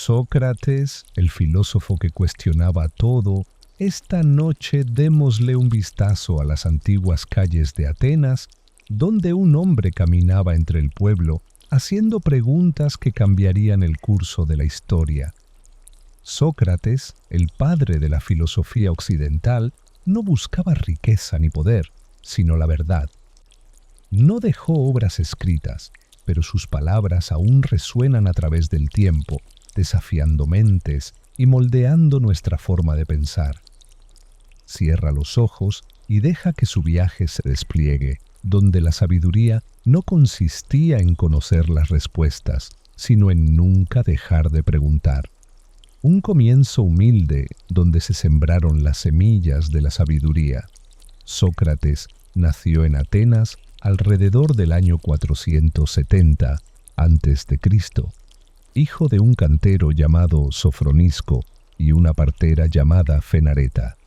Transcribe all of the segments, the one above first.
Sócrates, el filósofo que cuestionaba todo, esta noche démosle un vistazo a las antiguas calles de Atenas, donde un hombre caminaba entre el pueblo, haciendo preguntas que cambiarían el curso de la historia. Sócrates, el padre de la filosofía occidental, no buscaba riqueza ni poder, sino la verdad. No dejó obras escritas, pero sus palabras aún resuenan a través del tiempo, desafiando mentes y moldeando nuestra forma de pensar. Cierra los ojos y deja que su viaje se despliegue, donde la sabiduría no consistía en conocer las respuestas, sino en nunca dejar de preguntar. Un comienzo humilde donde se sembraron las semillas de la sabiduría. Sócrates nació en Atenas alrededor del año 470 a.C., hijo de un cantero llamado Sofronisco y una partera llamada Fenareta.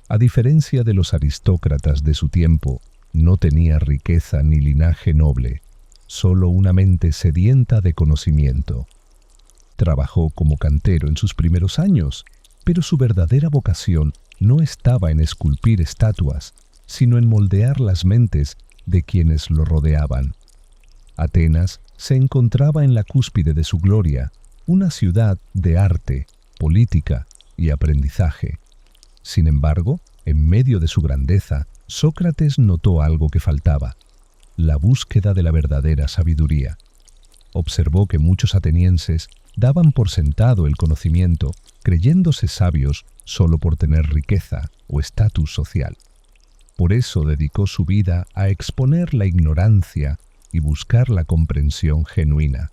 A diferencia de los aristócratas de su tiempo, no tenía riqueza ni linaje noble, solo una mente sedienta de conocimiento. Trabajó como cantero en sus primeros años, pero su verdadera vocación no estaba en esculpir estatuas, sino en moldear las mentes de quienes lo rodeaban. Atenas se encontraba en la cúspide de su gloria, una ciudad de arte, política y aprendizaje. Sin embargo, en medio de su grandeza, Sócrates notó algo que faltaba: la búsqueda de la verdadera sabiduría. Observó que muchos atenienses daban por sentado el conocimiento, creyéndose sabios solo por tener riqueza o estatus social. Por eso dedicó su vida a exponer la ignorancia y buscar la comprensión genuina.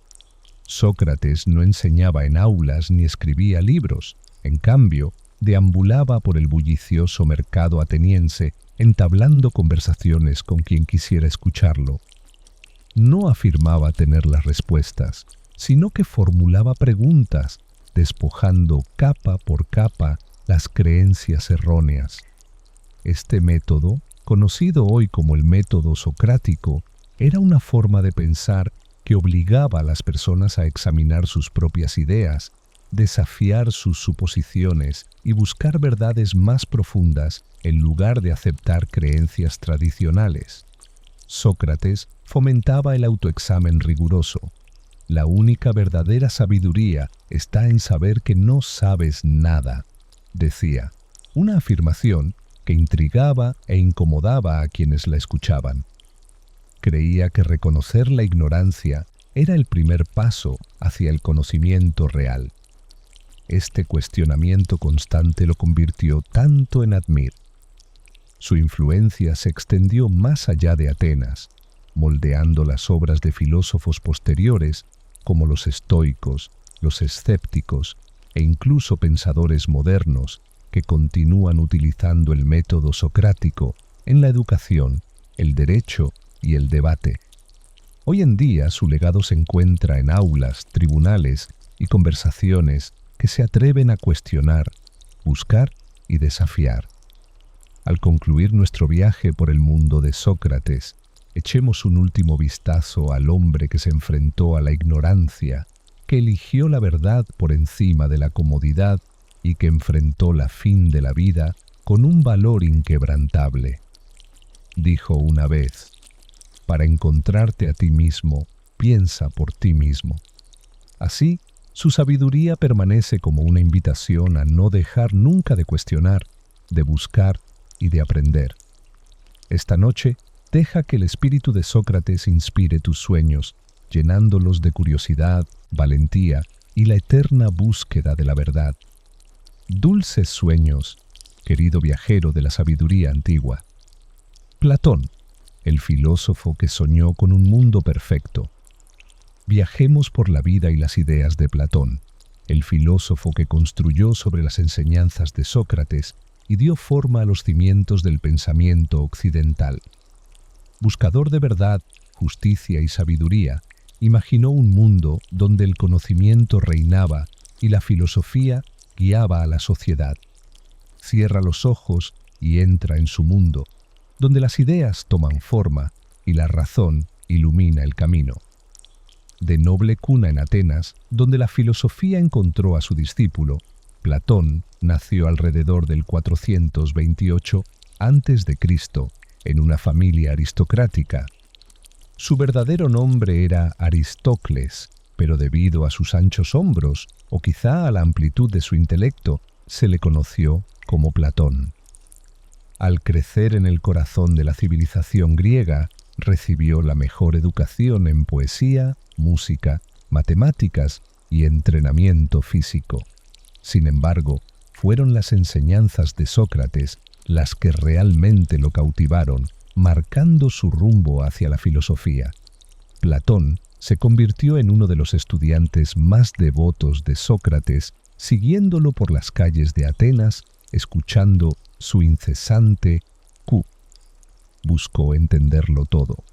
Sócrates no enseñaba en aulas ni escribía libros, en cambio, deambulaba por el bullicioso mercado ateniense, entablando conversaciones con quien quisiera escucharlo. No afirmaba tener las respuestas, sino que formulaba preguntas, despojando capa por capa las creencias erróneas. Este método, conocido hoy como el método socrático, era una forma de pensar que obligaba a las personas a examinar sus propias ideas, desafiar sus suposiciones y buscar verdades más profundas en lugar de aceptar creencias tradicionales. Sócrates fomentaba el autoexamen riguroso. La única verdadera sabiduría está en saber que no sabes nada, decía, una afirmación que intrigaba e incomodaba a quienes la escuchaban. Creía que reconocer la ignorancia era el primer paso hacia el conocimiento real. Este cuestionamiento constante lo convirtió tanto en admir. Su influencia se extendió más allá de Atenas, moldeando las obras de filósofos posteriores como los estoicos, los escépticos e incluso pensadores modernos que continúan utilizando el método socrático en la educación, el derecho y el debate. Hoy en día su legado se encuentra en aulas, tribunales y conversaciones que se atreven a cuestionar, buscar y desafiar. Al concluir nuestro viaje por el mundo de Sócrates, echemos un último vistazo al hombre que se enfrentó a la ignorancia, que eligió la verdad por encima de la comodidad y que enfrentó la fin de la vida con un valor inquebrantable. Dijo una vez: para encontrarte a ti mismo, piensa por ti mismo. Así, su sabiduría permanece como una invitación a no dejar nunca de cuestionar, de buscar y de aprender. Esta noche, deja que el espíritu de Sócrates inspire tus sueños, llenándolos de curiosidad, valentía y la eterna búsqueda de la verdad. Dulces sueños, querido viajero de la sabiduría antigua. Platón, el filósofo que soñó con un mundo perfecto. Viajemos por la vida y las ideas de Platón, el filósofo que construyó sobre las enseñanzas de Sócrates y dio forma a los cimientos del pensamiento occidental. Buscador de verdad, justicia y sabiduría, imaginó un mundo donde el conocimiento reinaba y la filosofía guiaba a la sociedad. Cierra los ojos y entra en su mundo, donde las ideas toman forma y la razón ilumina el camino. de noble cuna en Atenas, donde la filosofía encontró a su discípulo, Platón nació alrededor del 428 a.C. en una familia aristocrática. Su verdadero nombre era Aristócles, pero debido a sus anchos hombros, o quizá a la amplitud de su intelecto, se le conoció como Platón. Al crecer en el corazón de la civilización griega, recibió la mejor educación en poesía, música, matemáticas y entrenamiento físico. Sin embargo, fueron las enseñanzas de Sócrates las que realmente lo cautivaron, marcando su rumbo hacia la filosofía. Platón se convirtió en uno de los estudiantes más devotos de Sócrates, siguiéndolo por las calles de Atenas, escuchando su incesante Q. Buscó entenderlo todo.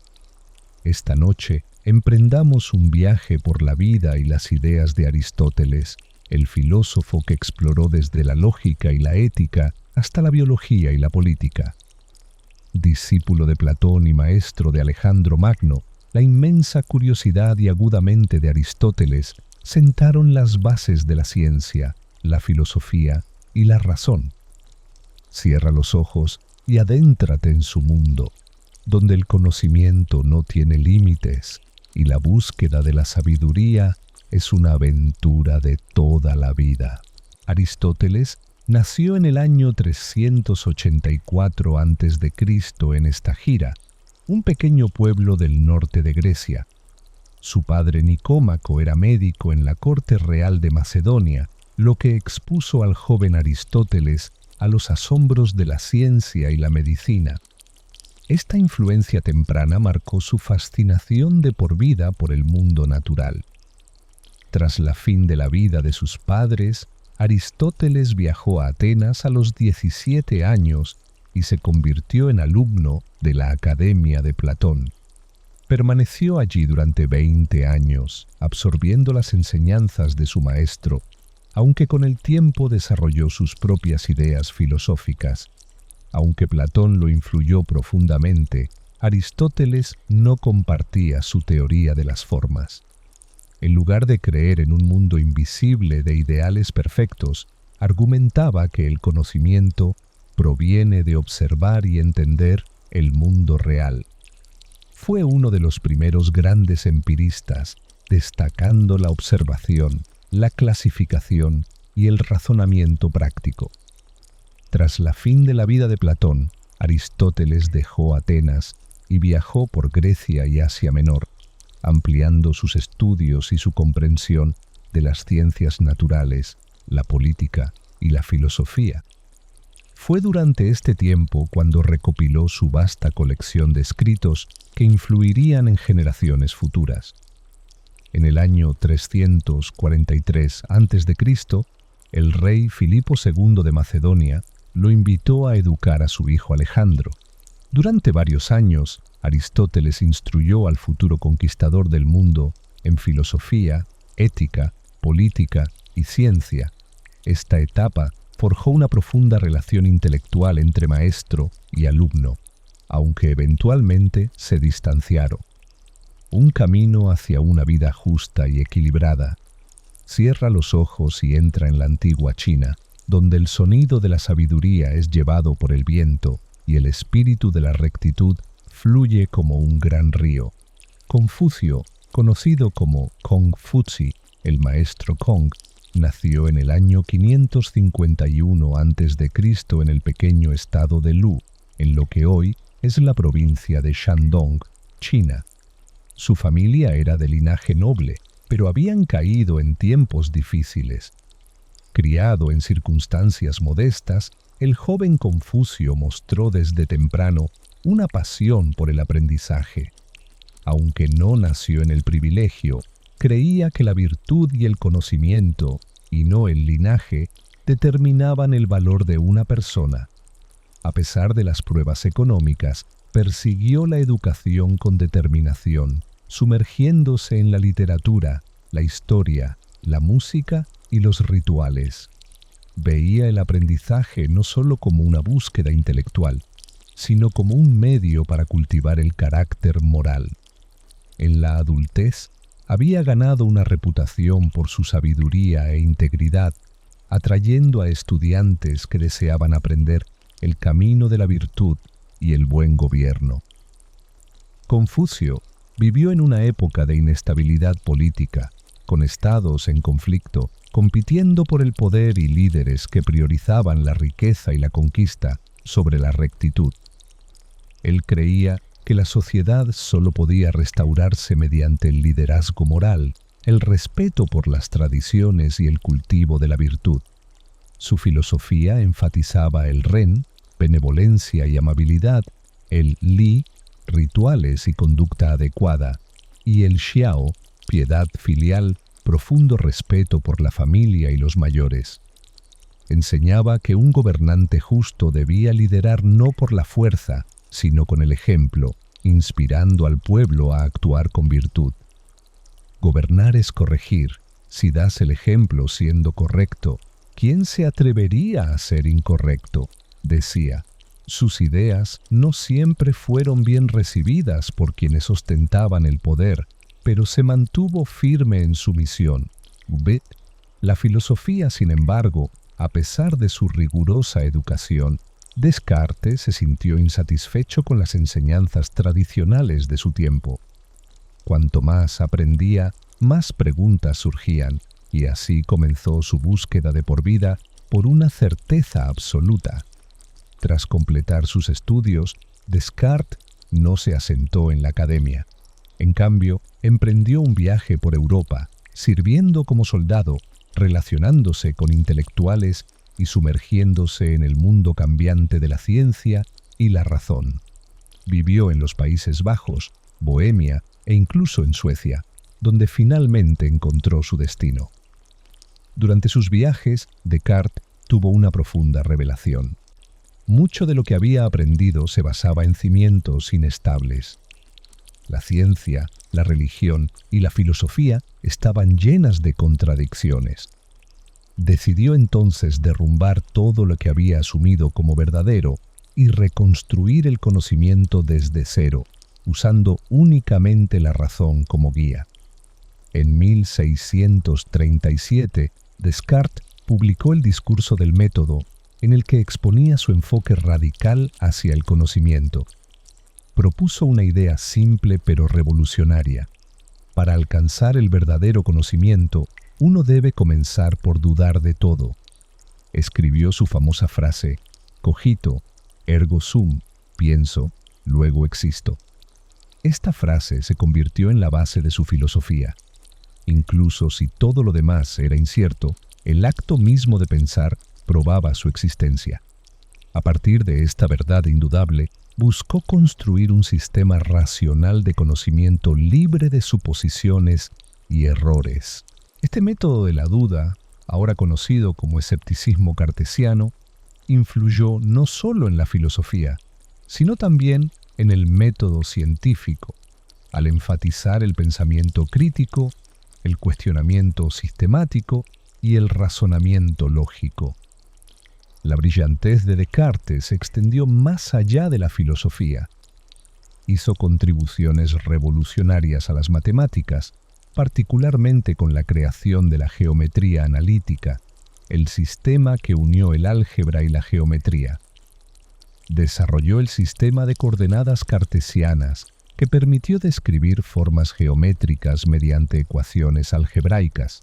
Esta noche emprendamos un viaje por la vida y las ideas de Aristóteles, el filósofo que exploró desde la lógica y la ética hasta la biología y la política. Discípulo de Platón y maestro de Alejandro Magno, la inmensa curiosidad y aguda mente de Aristóteles sentaron las bases de la ciencia, la filosofía y la razón. Cierra los ojos y adéntrate en su mundo, donde el conocimiento no tiene límites y la búsqueda de la sabiduría es una aventura de toda la vida. Aristóteles nació en el año 384 a.C. en Estagira, un pequeño pueblo del norte de Grecia. Su padre Nicómaco era médico en la corte real de Macedonia, lo que expuso al joven Aristóteles a los asombros de la ciencia y la medicina. Esta influencia temprana marcó su fascinación de por vida por el mundo natural. Tras la fin de la vida de sus padres, Aristóteles viajó a Atenas a los 17 años y se convirtió en alumno de la Academia de Platón. Permaneció allí durante 20 años, absorbiendo las enseñanzas de su maestro, aunque con el tiempo desarrolló sus propias ideas filosóficas. Aunque Platón lo influyó profundamente, Aristóteles no compartía su teoría de las formas. En lugar de creer en un mundo invisible de ideales perfectos, argumentaba que el conocimiento proviene de observar y entender el mundo real. Fue uno de los primeros grandes empiristas, destacando la observación, la clasificación y el razonamiento práctico. Tras la fin de la vida de Platón, Aristóteles dejó Atenas y viajó por Grecia y Asia Menor, ampliando sus estudios y su comprensión de las ciencias naturales, la política y la filosofía. Fue durante este tiempo cuando recopiló su vasta colección de escritos que influirían en generaciones futuras. En el año 343 a.C., el rey Filipo II de Macedonia lo invitó a educar a su hijo Alejandro. Durante varios años, Aristóteles instruyó al futuro conquistador del mundo en filosofía, ética, política y ciencia. Esta etapa forjó una profunda relación intelectual entre maestro y alumno, aunque eventualmente se distanciaron. Un camino hacia una vida justa y equilibrada. Cierra los ojos y entra en la antigua China, donde el sonido de la sabiduría es llevado por el viento y el espíritu de la rectitud fluye como un gran río. Confucio, conocido como Kongfuzi, el maestro Kong, nació en el año 551 a.C. en el pequeño estado de Lu, en lo que hoy es la provincia de Shandong, China. Su familia era de linaje noble, pero habían caído en tiempos difíciles. Criado en circunstancias modestas, el joven Confucio mostró desde temprano una pasión por el aprendizaje. Aunque no nació en el privilegio, creía que la virtud y el conocimiento, y no el linaje, determinaban el valor de una persona. A pesar de las pruebas económicas, persiguió la educación con determinación, sumergiéndose en la literatura, la historia, la música y los rituales. Veía el aprendizaje no solo como una búsqueda intelectual, sino como un medio para cultivar el carácter moral. En la adultez, había ganado una reputación por su sabiduría e integridad, atrayendo a estudiantes que deseaban aprender el camino de la virtud y el buen gobierno. Confucio vivió en una época de inestabilidad política, con estados en conflicto, compitiendo por el poder y líderes que priorizaban la riqueza y la conquista sobre la rectitud. Él creía que la sociedad solo podía restaurarse mediante el liderazgo moral, el respeto por las tradiciones y el cultivo de la virtud. Su filosofía enfatizaba el ren, benevolencia y amabilidad, el li, rituales y conducta adecuada, y el xiao, piedad filial, profundo respeto por la familia y los mayores. Enseñaba que un gobernante justo debía liderar no por la fuerza, sino con el ejemplo, inspirando al pueblo a actuar con virtud. Gobernar es corregir. Si das el ejemplo siendo correcto, ¿quién se atrevería a ser incorrecto?, decía. Sus ideas no siempre fueron bien recibidas por quienes ostentaban el poder, pero se mantuvo firme en su misión. La filosofía, sin embargo, a pesar de su rigurosa educación, Descartes se sintió insatisfecho con las enseñanzas tradicionales de su tiempo. Cuanto más aprendía, más preguntas surgían, y así comenzó su búsqueda de por vida por una certeza absoluta. Tras completar sus estudios, Descartes no se asentó en la academia. En cambio, emprendió un viaje por Europa, sirviendo como soldado, relacionándose con intelectuales y sumergiéndose en el mundo cambiante de la ciencia y la razón. Vivió en los Países Bajos, Bohemia e incluso en Suecia, donde finalmente encontró su destino. Durante sus viajes, Descartes tuvo una profunda revelación. Mucho de lo que había aprendido se basaba en cimientos inestables. La ciencia, la religión y la filosofía estaban llenas de contradicciones. Decidió entonces derrumbar todo lo que había asumido como verdadero y reconstruir el conocimiento desde cero, usando únicamente la razón como guía. En 1637, Descartes publicó el Discurso del Método, en el que exponía su enfoque radical hacia el conocimiento. Propuso una idea simple pero revolucionaria. Para alcanzar el verdadero conocimiento, uno debe comenzar por dudar de todo. Escribió su famosa frase, cogito, ergo sum, pienso, luego existo. Esta frase se convirtió en la base de su filosofía. Incluso si todo lo demás era incierto, el acto mismo de pensar probaba su existencia. A partir de esta verdad indudable, buscó construir un sistema racional de conocimiento libre de suposiciones y errores. Este método de la duda, ahora conocido como escepticismo cartesiano, influyó no solo en la filosofía, sino también en el método científico, al enfatizar el pensamiento crítico, el cuestionamiento sistemático y el razonamiento lógico. La brillantez de Descartes se extendió más allá de la filosofía. Hizo contribuciones revolucionarias a las matemáticas, particularmente con la creación de la geometría analítica, el sistema que unió el álgebra y la geometría. Desarrolló el sistema de coordenadas cartesianas, que permitió describir formas geométricas mediante ecuaciones algebraicas.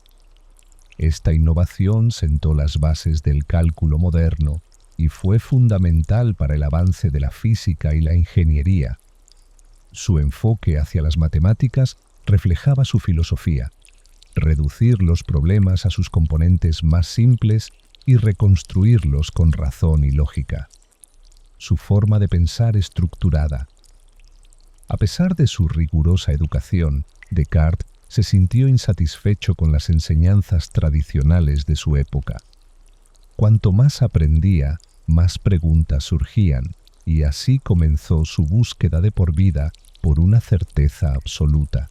Esta innovación sentó las bases del cálculo moderno y fue fundamental para el avance de la física y la ingeniería. Su enfoque hacia las matemáticas reflejaba su filosofía: reducir los problemas a sus componentes más simples y reconstruirlos con razón y lógica. Su forma de pensar estructurada. A pesar de su rigurosa educación, Descartes se sintió insatisfecho con las enseñanzas tradicionales de su época. Cuanto más aprendía, más preguntas surgían, y así comenzó su búsqueda de por vida por una certeza absoluta.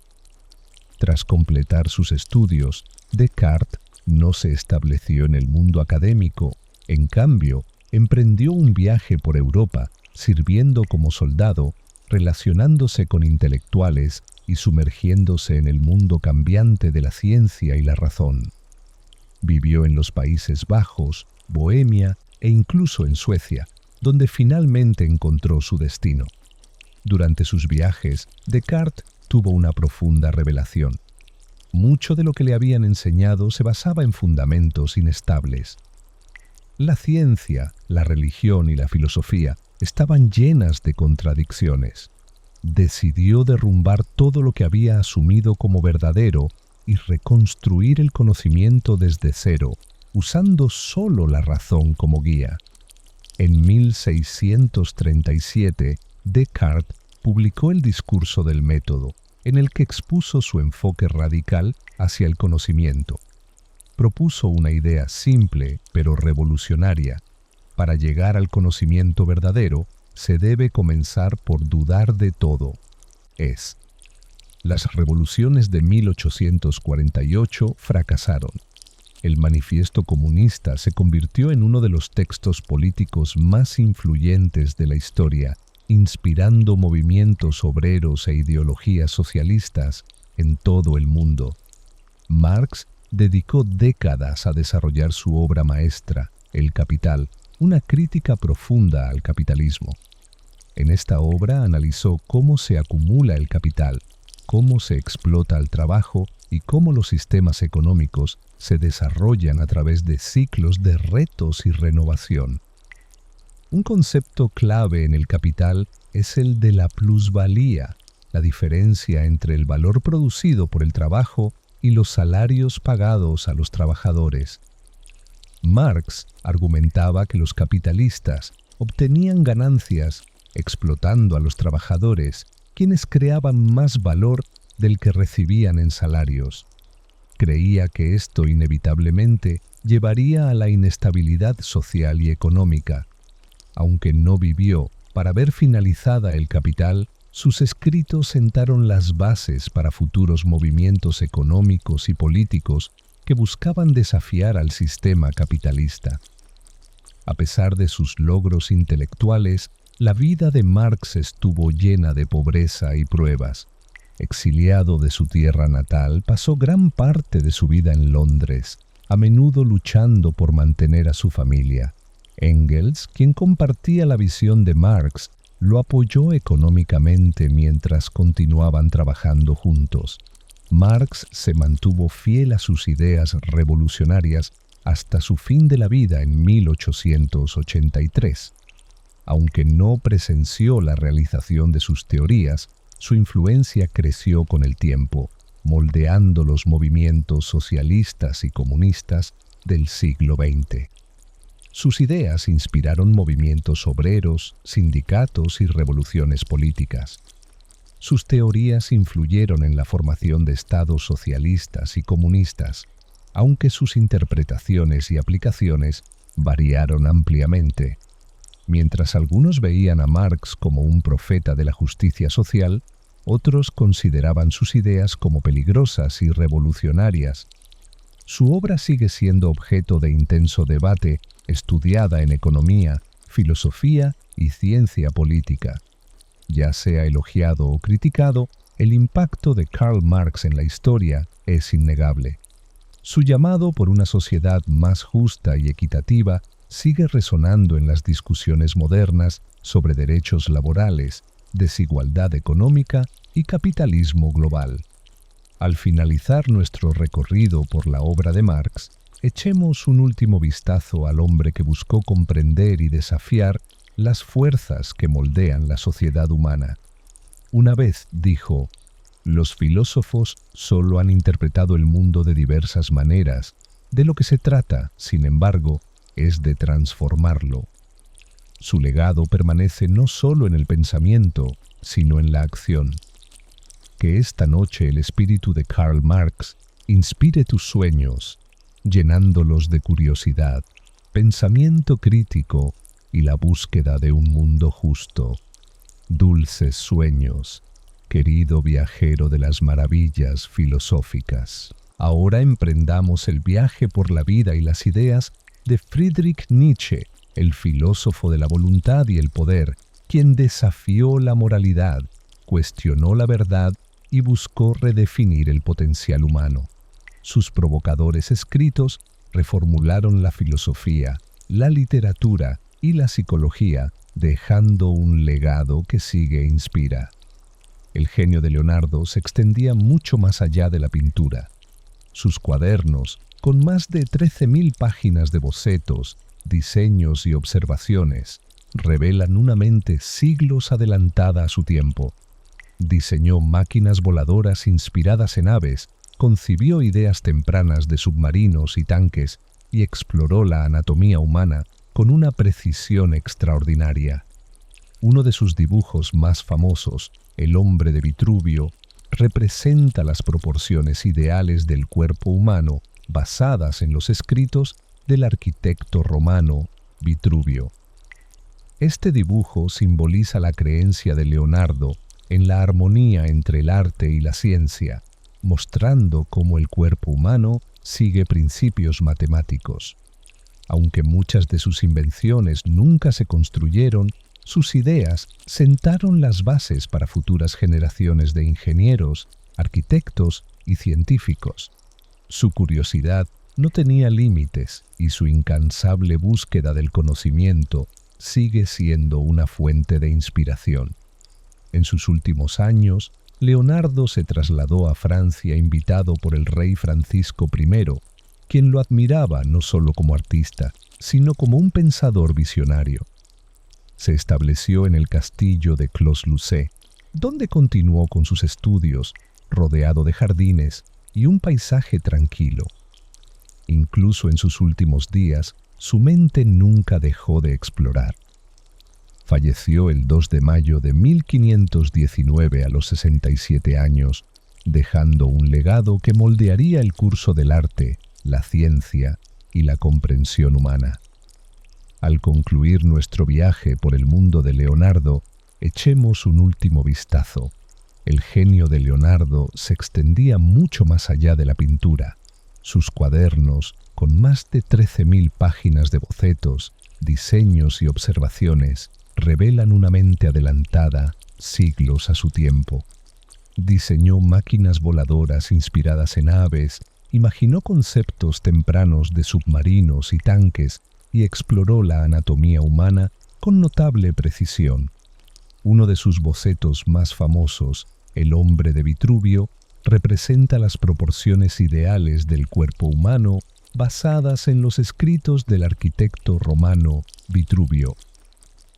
Tras completar sus estudios, Descartes no se estableció en el mundo académico. En cambio, emprendió un viaje por Europa, sirviendo como soldado, relacionándose con intelectuales y sumergiéndose en el mundo cambiante de la ciencia y la razón. Vivió en los Países Bajos, Bohemia e incluso en Suecia, donde finalmente encontró su destino. Durante sus viajes, Descartes tuvo una profunda revelación. Mucho de lo que le habían enseñado se basaba en fundamentos inestables. La ciencia, la religión y la filosofía estaban llenas de contradicciones. Decidió derrumbar todo lo que había asumido como verdadero y reconstruir el conocimiento desde cero, usando solo la razón como guía. En 1637, Descartes publicó el Discurso del Método, en el que expuso su enfoque radical hacia el conocimiento. Propuso una idea simple pero revolucionaria. Para llegar al conocimiento verdadero, se debe comenzar por dudar de todo. Las revoluciones de 1848 fracasaron. El Manifiesto Comunista se convirtió en uno de los textos políticos más influyentes de la historia, inspirando movimientos obreros e ideologías socialistas en todo el mundo. Marx dedicó décadas a desarrollar su obra maestra, El Capital, una crítica profunda al capitalismo. En esta obra analizó cómo se acumula el capital, cómo se explota el trabajo y cómo los sistemas económicos se desarrollan a través de ciclos de retos y renovación. Un concepto clave en el capital es el de la plusvalía, la diferencia entre el valor producido por el trabajo y los salarios pagados a los trabajadores. Marx argumentaba que los capitalistas obtenían ganancias explotando a los trabajadores, quienes creaban más valor del que recibían en salarios. Creía que esto inevitablemente llevaría a la inestabilidad social y económica. Aunque no vivió para ver finalizada El Capital, sus escritos sentaron las bases para futuros movimientos económicos y políticos que buscaban desafiar al sistema capitalista. A pesar de sus logros intelectuales, la vida de Marx estuvo llena de pobreza y pruebas. Exiliado de su tierra natal, pasó gran parte de su vida en Londres, a menudo luchando por mantener a su familia. Engels, quien compartía la visión de Marx, lo apoyó económicamente mientras continuaban trabajando juntos. Marx se mantuvo fiel a sus ideas revolucionarias hasta su fin de la vida en 1883. Aunque no presenció la realización de sus teorías, su influencia creció con el tiempo, moldeando los movimientos socialistas y comunistas del siglo XX. Sus ideas inspiraron movimientos obreros, sindicatos y revoluciones políticas. Sus teorías influyeron en la formación de estados socialistas y comunistas, aunque sus interpretaciones y aplicaciones variaron ampliamente. Mientras algunos veían a Marx como un profeta de la justicia social, otros consideraban sus ideas como peligrosas y revolucionarias. Su obra sigue siendo objeto de intenso debate, estudiada en economía, filosofía y ciencia política. Ya sea elogiado o criticado, el impacto de Karl Marx en la historia es innegable. Su llamado por una sociedad más justa y equitativa sigue resonando en las discusiones modernas sobre derechos laborales, desigualdad económica y capitalismo global. Al finalizar nuestro recorrido por la obra de Marx, echemos un último vistazo al hombre que buscó comprender y desafiar las fuerzas que moldean la sociedad humana. Una vez dijo: «Los filósofos solo han interpretado el mundo de diversas maneras. De lo que se trata, sin embargo, es de transformarlo». Su legado permanece no solo en el pensamiento, sino en la acción. Que esta noche el espíritu de Karl Marx inspire tus sueños, llenándolos de curiosidad, pensamiento crítico y la búsqueda de un mundo justo. Dulces sueños, querido viajero de las maravillas filosóficas. Ahora emprendamos el viaje por la vida y las ideas de Friedrich Nietzsche, el filósofo de la voluntad y el poder, quien desafió la moralidad, cuestionó la verdad y buscó redefinir el potencial humano. Sus provocadores escritos reformularon la filosofía, la literatura y la psicología, dejando un legado que sigue e inspira. El genio de Leonardo se extendía mucho más allá de la pintura. Sus cuadernos, con más de 13.000 páginas de bocetos, diseños y observaciones, revelan una mente siglos adelantada a su tiempo. Diseñó máquinas voladoras inspiradas en aves, concibió ideas tempranas de submarinos y tanques y exploró la anatomía humana con una precisión extraordinaria. Uno de sus dibujos más famosos, El hombre de Vitruvio, representa las proporciones ideales del cuerpo humano basadas en los escritos del arquitecto romano Vitruvio. Este dibujo simboliza la creencia de Leonardo en la armonía entre el arte y la ciencia, mostrando cómo el cuerpo humano sigue principios matemáticos. Aunque muchas de sus invenciones nunca se construyeron, sus ideas sentaron las bases para futuras generaciones de ingenieros, arquitectos y científicos. Su curiosidad no tenía límites y su incansable búsqueda del conocimiento sigue siendo una fuente de inspiración. En sus últimos años, Leonardo se trasladó a Francia invitado por el rey Francisco I, quien lo admiraba no solo como artista, sino como un pensador visionario. Se estableció en el castillo de Clos-Lucé, donde continuó con sus estudios, rodeado de jardines y un paisaje tranquilo. Incluso en sus últimos días, su mente nunca dejó de explorar. Falleció el 2 de mayo de 1519 a los 67 años, dejando un legado que moldearía el curso del arte, la ciencia y la comprensión humana. Al concluir nuestro viaje por el mundo de Leonardo, echemos un último vistazo. El genio de Leonardo se extendía mucho más allá de la pintura. Sus cuadernos, con más de 13.000 páginas de bocetos, diseños y observaciones, revelan una mente adelantada siglos a su tiempo. Diseñó máquinas voladoras inspiradas en aves, imaginó conceptos tempranos de submarinos y tanques y exploró la anatomía humana con notable precisión. Uno de sus bocetos más famosos, El hombre de Vitruvio, representa las proporciones ideales del cuerpo humano basadas en los escritos del arquitecto romano Vitruvio.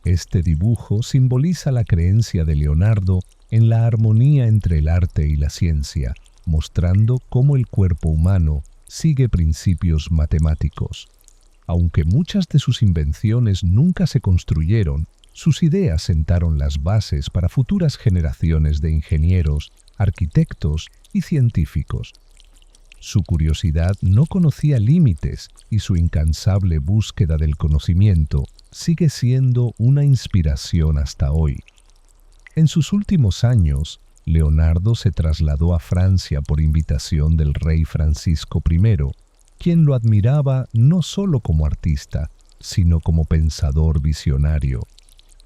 Este dibujo simboliza la creencia de Leonardo en la armonía entre el arte y la ciencia, mostrando cómo el cuerpo humano sigue principios matemáticos. Aunque muchas de sus invenciones nunca se construyeron, sus ideas sentaron las bases para futuras generaciones de ingenieros, arquitectos y científicos. Su curiosidad no conocía límites y su incansable búsqueda del conocimiento sigue siendo una inspiración hasta hoy. En sus últimos años, Leonardo se trasladó a Francia por invitación del rey Francisco I, quien lo admiraba no solo como artista, sino como pensador visionario.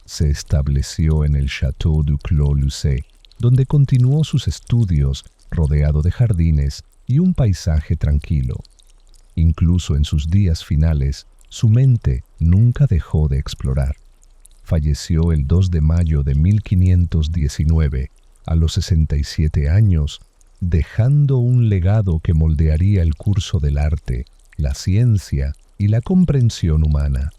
Se estableció en el Château du Clos-Lucé, donde continuó sus estudios rodeado de jardines y un paisaje tranquilo. Incluso en sus días finales, su mente nunca dejó de explorar. Falleció el 2 de mayo de 1519, a los 67 años, dejando un legado que moldearía el curso del arte, la ciencia y la comprensión humana.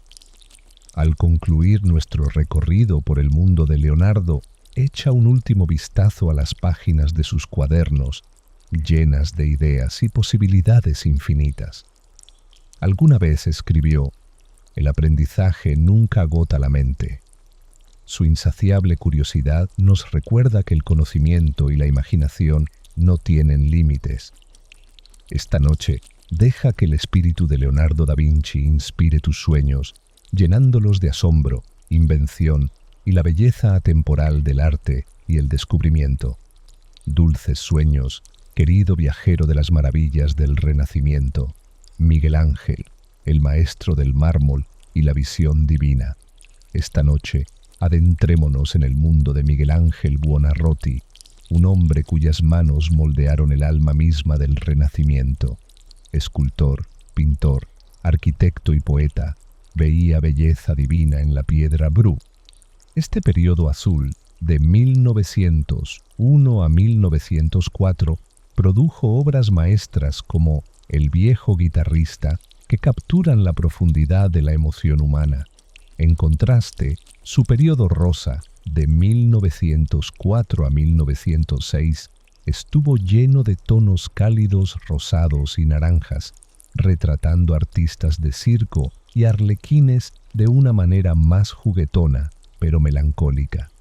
Al concluir nuestro recorrido por el mundo de Leonardo, echa un último vistazo a las páginas de sus cuadernos, llenas de ideas y posibilidades infinitas. Alguna vez escribió: «El aprendizaje nunca agota la mente». Su insaciable curiosidad nos recuerda que el conocimiento y la imaginación no tienen límites. Esta noche, deja que el espíritu de Leonardo da Vinci inspire tus sueños, llenándolos de asombro, invención y la belleza atemporal del arte y el descubrimiento. Dulces sueños, querido viajero de las maravillas del Renacimiento, Miguel Ángel, el maestro del mármol y la visión divina. Esta noche, adentrémonos en el mundo de Miguel Ángel Buonarroti un hombre cuyas manos moldearon el alma misma del Renacimiento. Escultor, pintor, arquitecto y poeta, veía belleza divina en la piedra Bru. Este periodo azul, de 1901 a 1904, produjo obras maestras como El viejo guitarrista, que capturan la profundidad de la emoción humana. En contraste, su periodo rosa, de 1904 a 1906, estuvo lleno de tonos cálidos rosados y naranjas, retratando artistas de circo y arlequines de una manera más juguetona, pero melancólica.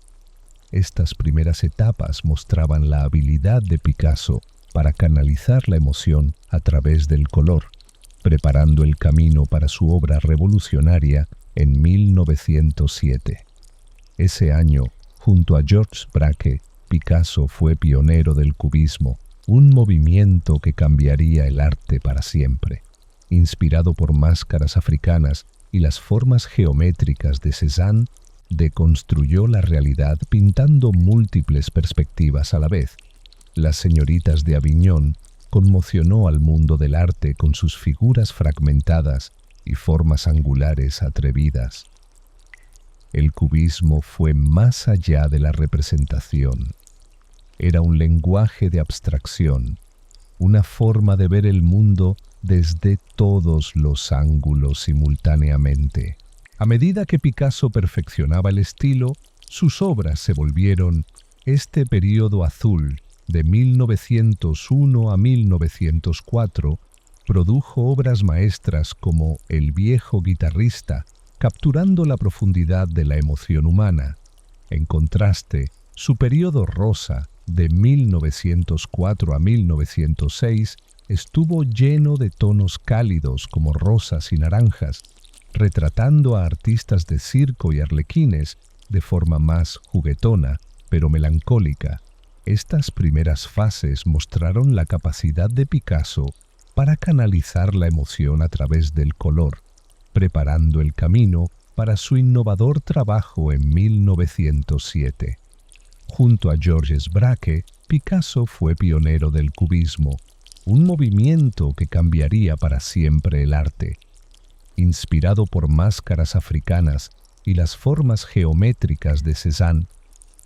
Estas primeras etapas mostraban la habilidad de Picasso para canalizar la emoción a través del color, preparando el camino para su obra revolucionaria en 1907. Ese año, junto a Georges Braque, Picasso fue pionero del cubismo, un movimiento que cambiaría el arte para siempre. Inspirado por máscaras africanas y las formas geométricas de Cézanne, deconstruyó la realidad pintando múltiples perspectivas a la vez. Las señoritas de Aviñón conmocionó al mundo del arte con sus figuras fragmentadas y formas angulares atrevidas. El cubismo fue más allá de la representación. Era un lenguaje de abstracción, una forma de ver el mundo desde todos los ángulos simultáneamente. A medida que Picasso perfeccionaba el estilo, sus obras se volvieron este periodo azul de 1901 a 1904, produjo obras maestras como El viejo guitarrista, capturando la profundidad de la emoción humana. En contraste, su periodo rosa, de 1904 a 1906, estuvo lleno de tonos cálidos como rosas y naranjas, retratando a artistas de circo y arlequines de forma más juguetona, pero melancólica. Estas primeras fases mostraron la capacidad de Picasso para canalizar la emoción a través del color, preparando el camino para su innovador trabajo en 1907. Junto a Georges Braque, Picasso fue pionero del cubismo, un movimiento que cambiaría para siempre el arte. Inspirado por máscaras africanas y las formas geométricas de Cézanne,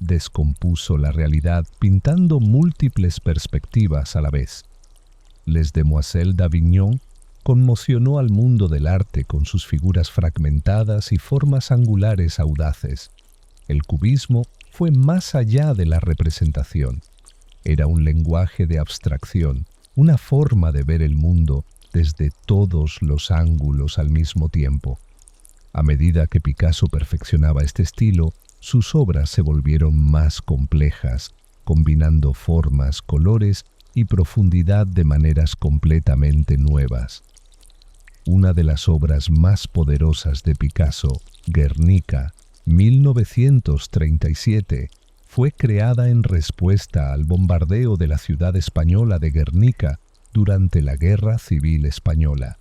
descompuso la realidad pintando múltiples perspectivas a la vez. Les Demoiselles d'Avignon conmocionó al mundo del arte con sus figuras fragmentadas y formas angulares audaces. El cubismo fue más allá de la representación. Era un lenguaje de abstracción, una forma de ver el mundo desde todos los ángulos al mismo tiempo. A medida que Picasso perfeccionaba este estilo, sus obras se volvieron más complejas, combinando formas, colores y profundidad de maneras completamente nuevas. Una de las obras más poderosas de Picasso, Guernica, 1937, fue creada en respuesta al bombardeo de la ciudad española de Guernica durante la Guerra Civil Española.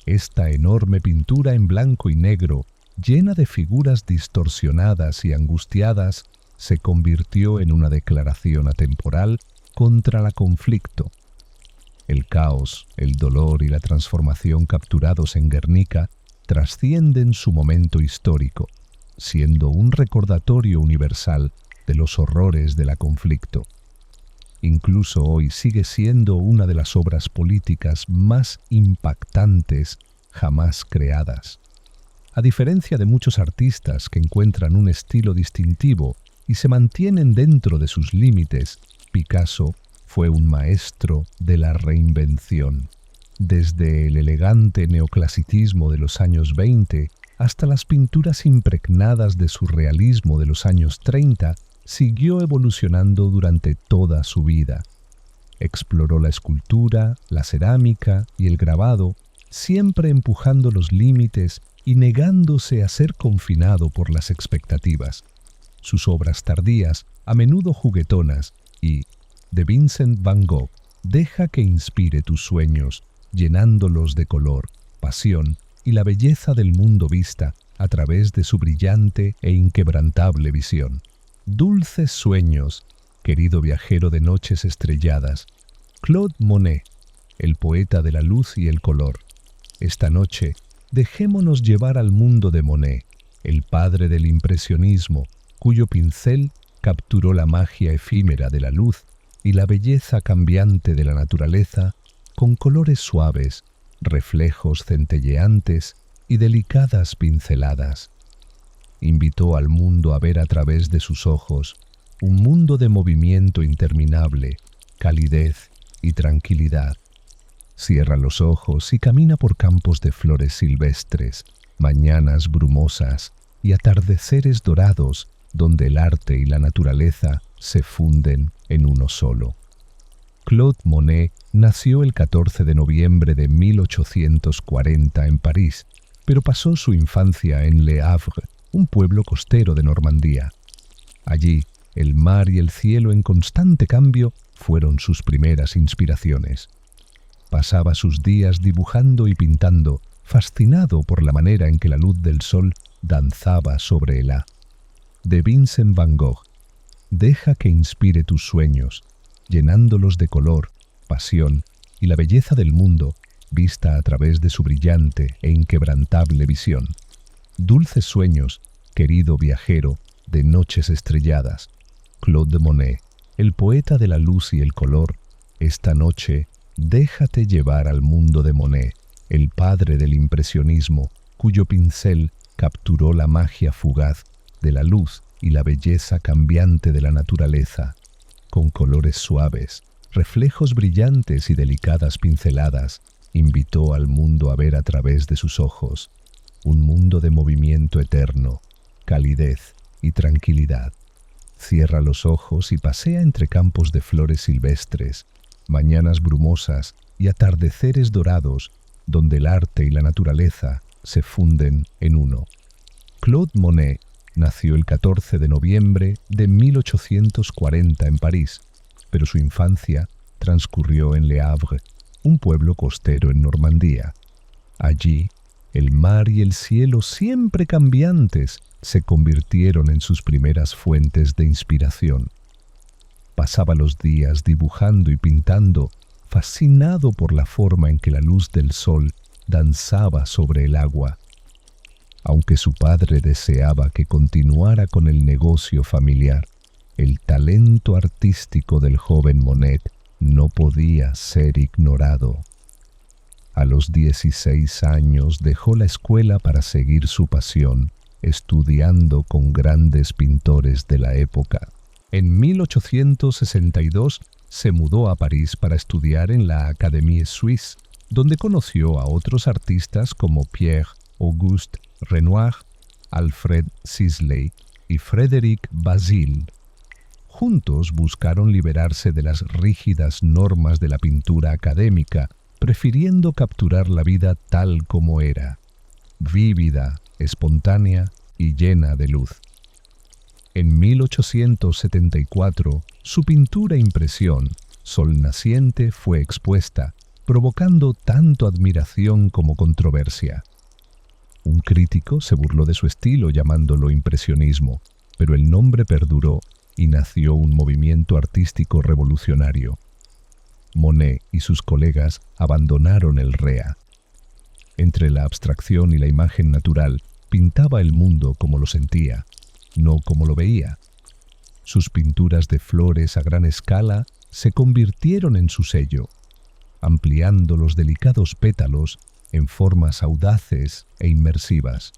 Esta enorme pintura en blanco y negro, llena de figuras distorsionadas y angustiadas, se convirtió en una declaración atemporal contra el conflicto. El caos, el dolor y la transformación capturados en Guernica trascienden su momento histórico, siendo un recordatorio universal de los horrores del conflicto. Incluso hoy sigue siendo una de las obras políticas más impactantes jamás creadas. A diferencia de muchos artistas que encuentran un estilo distintivo y se mantienen dentro de sus límites, Picasso fue un maestro de la reinvención. Desde el elegante neoclasicismo de los años 20 hasta las pinturas impregnadas de surrealismo de los años 30, siguió evolucionando durante toda su vida. Exploró la escultura, la cerámica y el grabado, siempre empujando los límites y negándose a ser confinado por las expectativas. Sus obras tardías, a menudo juguetonas, y de Vincent van Gogh, deja que inspire tus sueños, llenándolos de color, pasión y la belleza del mundo vista a través de su brillante e inquebrantable visión. Dulces sueños querido viajero de noches estrelladas, Claude Monet, el poeta de la luz y el color. Esta noche, dejémonos llevar al mundo de Monet, el padre del impresionismo, cuyo pincel capturó la magia efímera de la luz y la belleza cambiante de la naturaleza con colores suaves, reflejos centelleantes y delicadas pinceladas. Invitó al mundo a ver a través de sus ojos un mundo de movimiento interminable, calidez y tranquilidad. Cierra los ojos y camina por campos de flores silvestres, mañanas brumosas y atardeceres dorados donde el arte y la naturaleza se funden en uno solo. Claude Monet nació el 14 de noviembre de 1840 en París, pero pasó su infancia en Le Havre, un pueblo costero de Normandía. Allí, el mar y el cielo en constante cambio fueron sus primeras inspiraciones. Pasaba sus días dibujando y pintando, fascinado por la manera en que la luz del sol danzaba sobre el A. De Vincent van Gogh: deja que inspire tus sueños, llenándolos de color, pasión y la belleza del mundo, vista a través de su brillante e inquebrantable visión. Dulces sueños, querido viajero de noches estrelladas. Claude Monet, el poeta de la luz y el color, esta noche déjate llevar al mundo de Monet, el padre del impresionismo, cuyo pincel capturó la magia fugaz de la luz y la belleza cambiante de la naturaleza, con colores suaves, reflejos brillantes y delicadas pinceladas, invitó al mundo a ver a través de sus ojos un mundo de movimiento eterno, calidez y tranquilidad. Cierra los ojos y pasea entre campos de flores silvestres, mañanas brumosas y atardeceres dorados, donde el arte y la naturaleza se funden en uno. Claude Monet nació el 14 de noviembre de 1840 en París, pero su infancia transcurrió en Le Havre, un pueblo costero en Normandía. Allí, el mar y el cielo, siempre cambiantes, se convirtieron en sus primeras fuentes de inspiración. Pasaba los días dibujando y pintando, fascinado por la forma en que la luz del sol danzaba sobre el agua. Aunque su padre deseaba que continuara con el negocio familiar, el talento artístico del joven Monet no podía ser ignorado. A los 16 años dejó la escuela para seguir su pasión, estudiando con grandes pintores de la época. En 1862 se mudó a París para estudiar en la Académie Suisse, donde conoció a otros artistas como Pierre-Auguste Renoir, Alfred Sisley y Frédéric Bazille. Juntos buscaron liberarse de las rígidas normas de la pintura académica, prefiriendo capturar la vida tal como era, vívida, espontánea y llena de luz. En 1874, su pintura impresión, Sol naciente, fue expuesta, provocando tanto admiración como controversia. Un crítico se burló de su estilo llamándolo impresionismo, pero el nombre perduró y nació un movimiento artístico revolucionario. Monet y sus colegas abandonaron el REA. Entre la abstracción y la imagen natural, pintaba el mundo como lo sentía, no como lo veía. Sus pinturas de flores a gran escala se convirtieron en su sello, ampliando los delicados pétalos en formas audaces e inmersivas.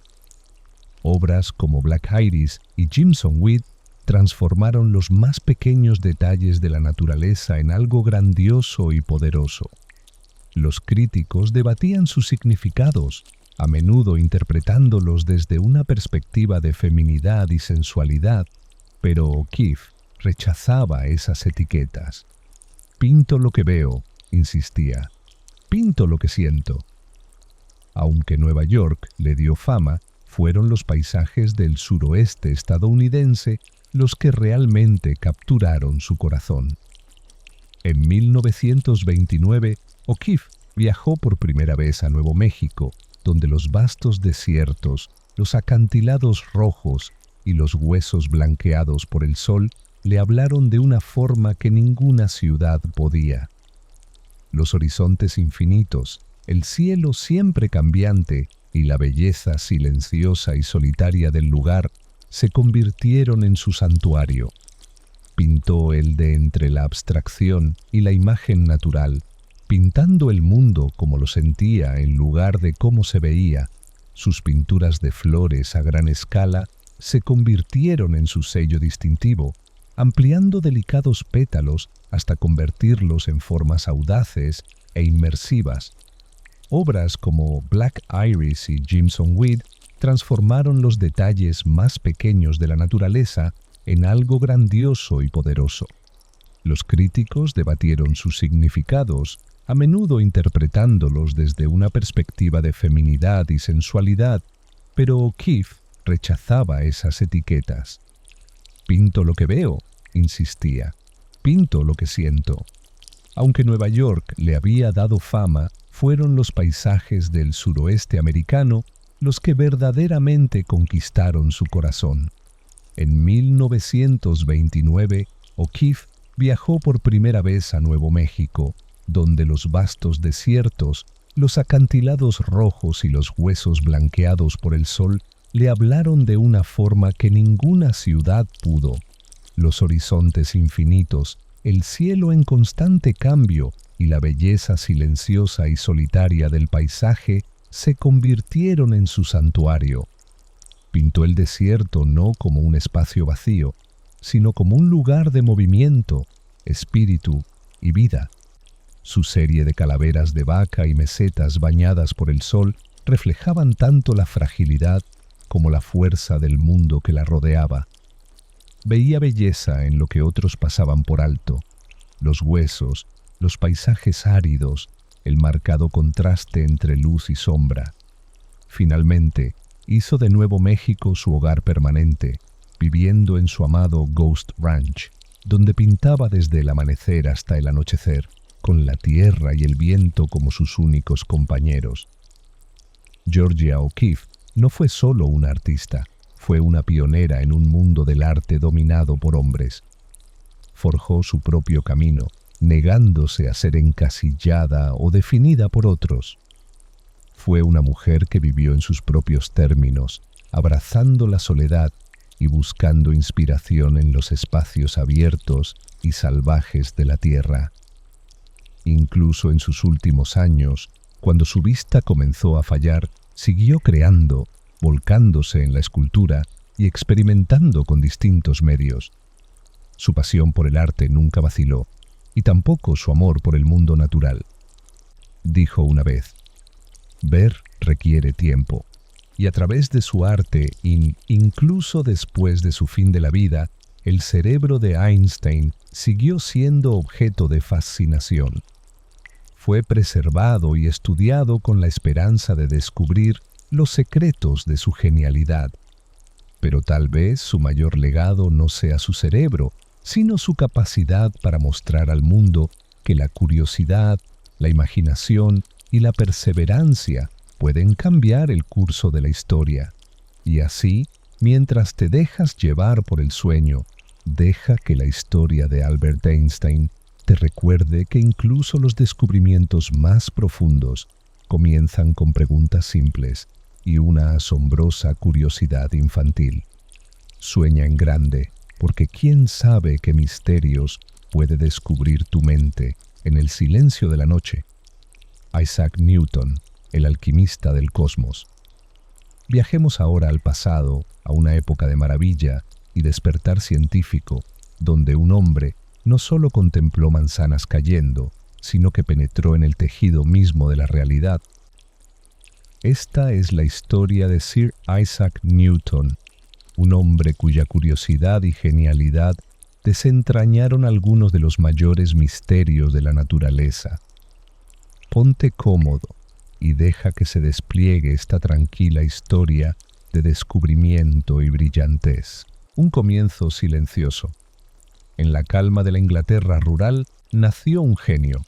Obras como Black Iris y Jimson Weed transformaron los más pequeños detalles de la naturaleza en algo grandioso y poderoso. Los críticos debatían sus significados, a menudo interpretándolos desde una perspectiva de feminidad y sensualidad, pero O'Keeffe rechazaba esas etiquetas. «Pinto lo que veo», insistía. «Pinto lo que siento». Aunque Nueva York le dio fama, fueron los paisajes del suroeste estadounidense los que realmente capturaron su corazón. En 1929, O'Keeffe viajó por primera vez a Nuevo México, donde los vastos desiertos, los acantilados rojos y los huesos blanqueados por el sol le hablaron de una forma que ninguna ciudad podía. Los horizontes infinitos, el cielo siempre cambiante y la belleza silenciosa y solitaria del lugar se convirtieron en su santuario. Pintó el de entre la abstracción y la imagen natural, pintando el mundo como lo sentía en lugar de cómo se veía. Sus pinturas de flores a gran escala se convirtieron en su sello distintivo, ampliando delicados pétalos hasta convertirlos en formas audaces e inmersivas. Obras como Black Iris y Jimson Weed transformaron los detalles más pequeños de la naturaleza en algo grandioso y poderoso. Los críticos debatieron sus significados, a menudo interpretándolos desde una perspectiva de feminidad y sensualidad, pero O'Keeffe rechazaba esas etiquetas. «Pinto lo que veo», insistía, «pinto lo que siento». Aunque Nueva York le había dado fama, fueron los paisajes del suroeste americano los que verdaderamente conquistaron su corazón. En 1929, O'Keeffe viajó por primera vez a Nuevo México, donde los vastos desiertos, los acantilados rojos y los huesos blanqueados por el sol le hablaron de una forma que ninguna ciudad pudo. Los horizontes infinitos, el cielo en constante cambio y la belleza silenciosa y solitaria del paisaje se convirtieron en su santuario. Pintó el desierto no como un espacio vacío, sino como un lugar de movimiento, espíritu y vida. Su serie de calaveras de vaca y mesetas bañadas por el sol reflejaban tanto la fragilidad como la fuerza del mundo que la rodeaba. Veía belleza en lo que otros pasaban por alto: los huesos, los paisajes áridos, el marcado contraste entre luz y sombra. Finalmente, hizo de Nuevo México su hogar permanente, viviendo en su amado Ghost Ranch, donde pintaba desde el amanecer hasta el anochecer, con la tierra y el viento como sus únicos compañeros. Georgia O'Keeffe no fue solo una artista, fue una pionera en un mundo del arte dominado por hombres. Forjó su propio camino, negándose a ser encasillada o definida por otros. Fue una mujer que vivió en sus propios términos, abrazando la soledad y buscando inspiración en los espacios abiertos y salvajes de la tierra. Incluso en sus últimos años, cuando su vista comenzó a fallar, siguió creando, volcándose en la escultura y experimentando con distintos medios. Su pasión por el arte nunca vaciló, y tampoco su amor por el mundo natural. Dijo una vez: «Ver requiere tiempo», y a través de su arte, incluso después de su fin de la vida, el cerebro de Einstein siguió siendo objeto de fascinación. Fue preservado y estudiado con la esperanza de descubrir los secretos de su genialidad. Pero tal vez su mayor legado no sea su cerebro, sino su capacidad para mostrar al mundo que la curiosidad, la imaginación y la perseverancia pueden cambiar el curso de la historia. Y así, mientras te dejas llevar por el sueño, deja que la historia de Albert Einstein te recuerde que incluso los descubrimientos más profundos comienzan con preguntas simples y una asombrosa curiosidad infantil. Sueña en grande, porque quién sabe qué misterios puede descubrir tu mente en el silencio de la noche. Isaac Newton, el alquimista del cosmos. Viajemos ahora al pasado, a una época de maravilla y despertar científico, donde un hombre no solo contempló manzanas cayendo, sino que penetró en el tejido mismo de la realidad. Esta es la historia de Sir Isaac Newton, un hombre cuya curiosidad y genialidad desentrañaron algunos de los mayores misterios de la naturaleza. Ponte cómodo y deja que se despliegue esta tranquila historia de descubrimiento y brillantez. Un comienzo silencioso. En la calma de la Inglaterra rural nació un genio.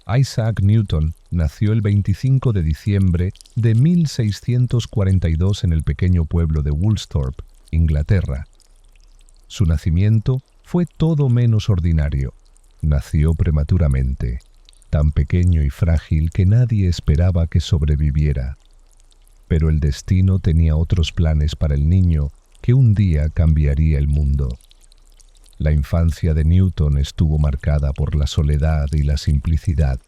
Isaac Newton nació el 25 de diciembre de 1642 en el pequeño pueblo de Woolsthorpe, Inglaterra. Su nacimiento fue todo menos ordinario. Nació prematuramente, tan pequeño y frágil que nadie esperaba que sobreviviera. Pero el destino tenía otros planes para el niño que un día cambiaría el mundo. La infancia de Newton estuvo marcada por la soledad y la simplicidad.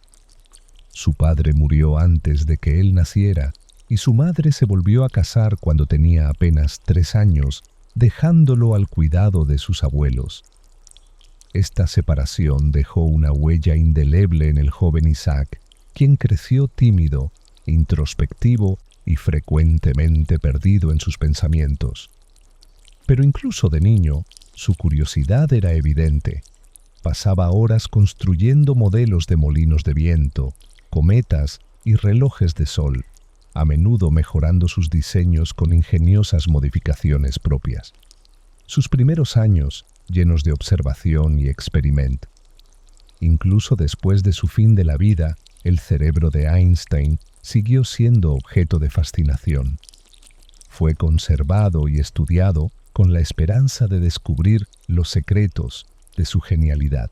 Su padre murió antes de que él naciera y su madre se volvió a casar cuando tenía apenas 3 años, dejándolo al cuidado de sus abuelos. Esta separación dejó una huella indeleble en el joven Isaac, quien creció tímido, introspectivo y frecuentemente perdido en sus pensamientos. Pero incluso de niño, su curiosidad era evidente. Pasaba horas construyendo modelos de molinos de viento, cometas y relojes de sol, a menudo mejorando sus diseños con ingeniosas modificaciones propias. Sus primeros años, llenos de observación y experimento. Incluso después de su fin de la vida, el cerebro de Einstein siguió siendo objeto de fascinación. Fue conservado y estudiado con la esperanza de descubrir los secretos de su genialidad.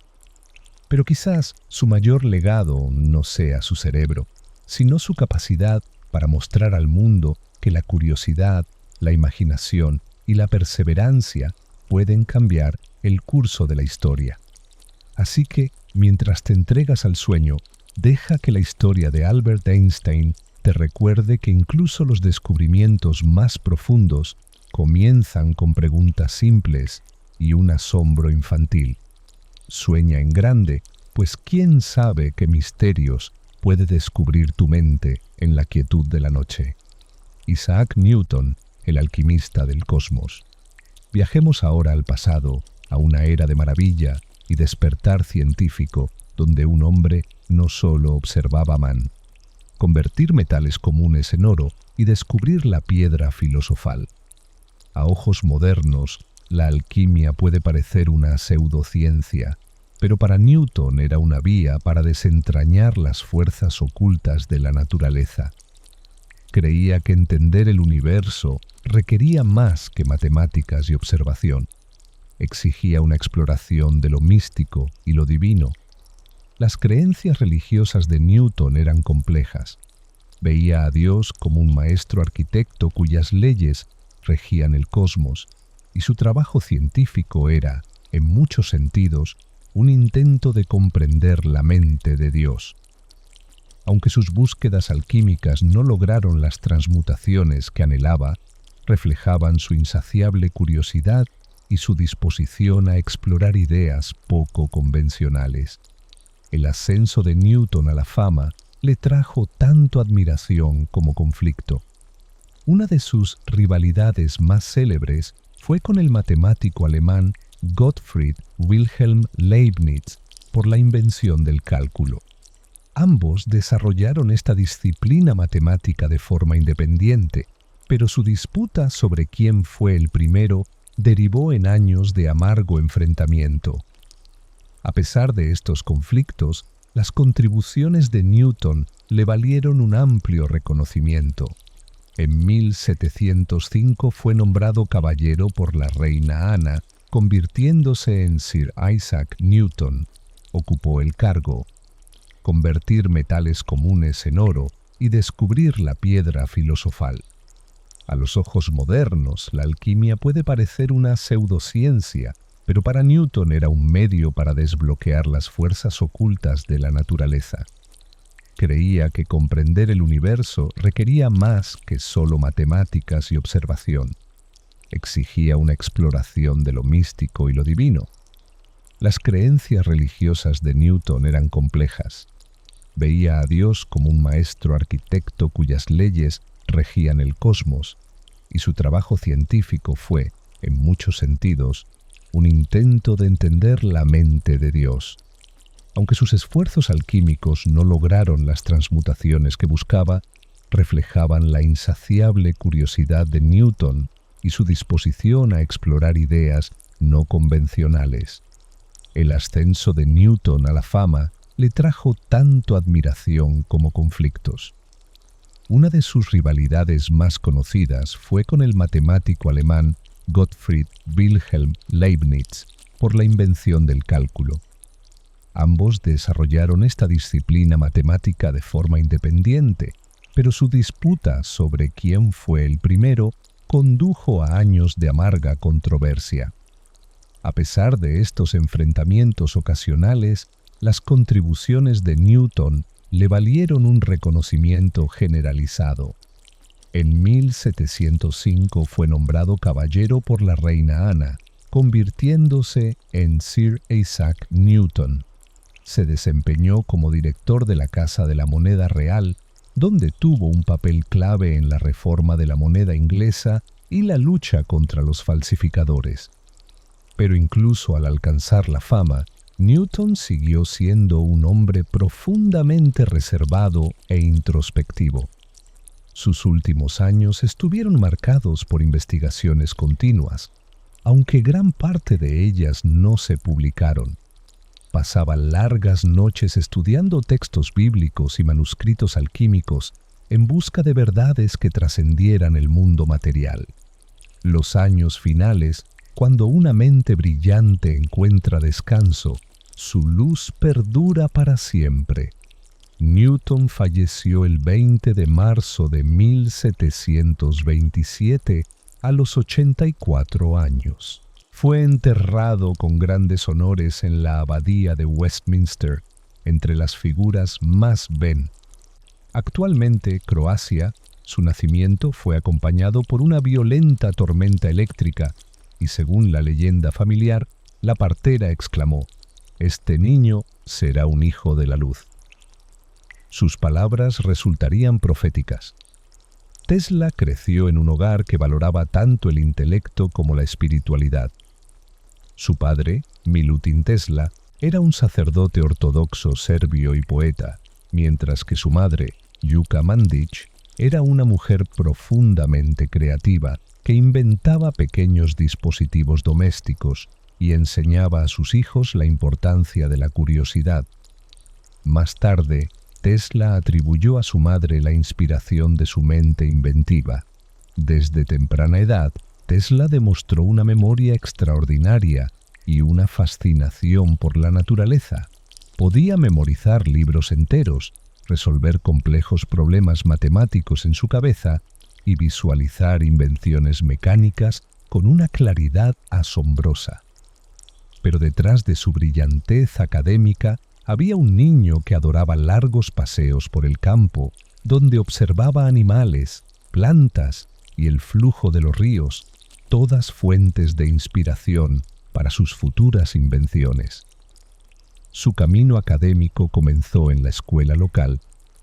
Pero quizás su mayor legado no sea su cerebro, sino su capacidad para mostrar al mundo que la curiosidad, la imaginación y la perseverancia pueden cambiar el curso de la historia. Así que, mientras te entregas al sueño, deja que la historia de Albert Einstein te recuerde que incluso los descubrimientos más profundos comienzan con preguntas simples y un asombro infantil. Sueña en grande, pues quién sabe qué misterios puede descubrir tu mente en la quietud de la noche. Isaac Newton, el alquimista del cosmos. Viajemos ahora al pasado, a una era de maravilla y despertar científico, donde un hombre no solo observaba a Mann, convertir metales comunes en oro y descubrir la piedra filosofal. A ojos modernos, la alquimia puede parecer una pseudociencia, pero para Newton era una vía para desentrañar las fuerzas ocultas de la naturaleza. Creía que entender el universo requería más que matemáticas y observación. Exigía una exploración de lo místico y lo divino. Las creencias religiosas de Newton eran complejas. Veía a Dios como un maestro arquitecto cuyas leyes regían el cosmos, y su trabajo científico era, en muchos sentidos, un intento de comprender la mente de Dios. Aunque sus búsquedas alquímicas no lograron las transmutaciones que anhelaba, reflejaban su insaciable curiosidad y su disposición a explorar ideas poco convencionales. El ascenso de Newton a la fama le trajo tanto admiración como conflicto. Una de sus rivalidades más célebres fue con el matemático alemán Gottfried Wilhelm Leibniz por la invención del cálculo. Ambos desarrollaron esta disciplina matemática de forma independiente, pero su disputa sobre quién fue el primero derivó en años de amargo enfrentamiento. A pesar de estos conflictos, las contribuciones de Newton le valieron un amplio reconocimiento. En 1705 fue nombrado caballero por la reina Ana, convirtiéndose en Sir Isaac Newton. Ocupó el cargo. Convertir metales comunes en oro y descubrir la piedra filosofal. A los ojos modernos, la alquimia puede parecer una pseudociencia, pero para Newton era un medio para desbloquear las fuerzas ocultas de la naturaleza. Creía que comprender el universo requería más que solo matemáticas y observación. Exigía una exploración de lo místico y lo divino. Las creencias religiosas de Newton eran complejas. Veía a Dios como un maestro arquitecto cuyas leyes regían el cosmos, y su trabajo científico fue, en muchos sentidos, un intento de entender la mente de Dios. Aunque sus esfuerzos alquímicos no lograron las transmutaciones que buscaba, reflejaban la insaciable curiosidad de Newton y su disposición a explorar ideas no convencionales. El ascenso de Newton a la fama le trajo tanto admiración como conflictos. Una de sus rivalidades más conocidas fue con el matemático alemán Gottfried Wilhelm Leibniz, por la invención del cálculo. Ambos desarrollaron esta disciplina matemática de forma independiente, pero su disputa sobre quién fue el primero condujo a años de amarga controversia. A pesar de estos enfrentamientos ocasionales, las contribuciones de Newton le valieron un reconocimiento generalizado. En 1705 fue nombrado caballero por la reina Ana, convirtiéndose en Sir Isaac Newton. Se desempeñó como director de la Casa de la Moneda Real, donde tuvo un papel clave en la reforma de la moneda inglesa y la lucha contra los falsificadores. Pero incluso al alcanzar la fama, Newton siguió siendo un hombre profundamente reservado e introspectivo. Sus últimos años estuvieron marcados por investigaciones continuas, aunque gran parte de ellas no se publicaron. Pasaba largas noches estudiando textos bíblicos y manuscritos alquímicos en busca de verdades que trascendieran el mundo material. Los años finales, cuando una mente brillante encuentra descanso, su luz perdura para siempre. Newton falleció el 20 de marzo de 1727 a los 84 años. Fue enterrado con grandes honores en la abadía de Westminster, entre las figuras más ven. Actualmente, Croacia, su nacimiento fue acompañado por una violenta tormenta eléctrica y, según la leyenda familiar, la partera exclamó: «Este niño será un hijo de la luz». Sus palabras resultarían proféticas. Tesla creció en un hogar que valoraba tanto el intelecto como la espiritualidad. Su padre, Milutin Tesla, era un sacerdote ortodoxo serbio y poeta, mientras que su madre, Yuka Mandić, era una mujer profundamente creativa que inventaba pequeños dispositivos domésticos y enseñaba a sus hijos la importancia de la curiosidad. Más tarde, Tesla atribuyó a su madre la inspiración de su mente inventiva. Desde temprana edad, Tesla demostró una memoria extraordinaria y una fascinación por la naturaleza. Podía memorizar libros enteros, resolver complejos problemas matemáticos en su cabeza y visualizar invenciones mecánicas con una claridad asombrosa. Pero detrás de su brillantez académica había un niño que adoraba largos paseos por el campo, donde observaba animales, plantas y el flujo de los ríos, todas fuentes de inspiración para sus futuras invenciones. Su camino académico comenzó en la escuela local,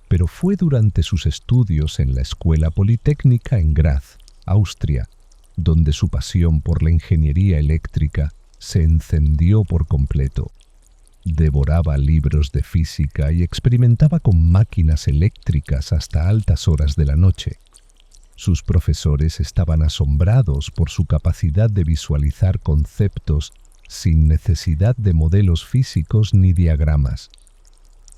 pero fue durante sus estudios en la Escuela Politécnica en Graz, Austria, donde su pasión por la ingeniería eléctrica se encendió por completo. Devoraba libros de física y experimentaba con máquinas eléctricas hasta altas horas de la noche. Sus profesores estaban asombrados por su capacidad de visualizar conceptos sin necesidad de modelos físicos ni diagramas.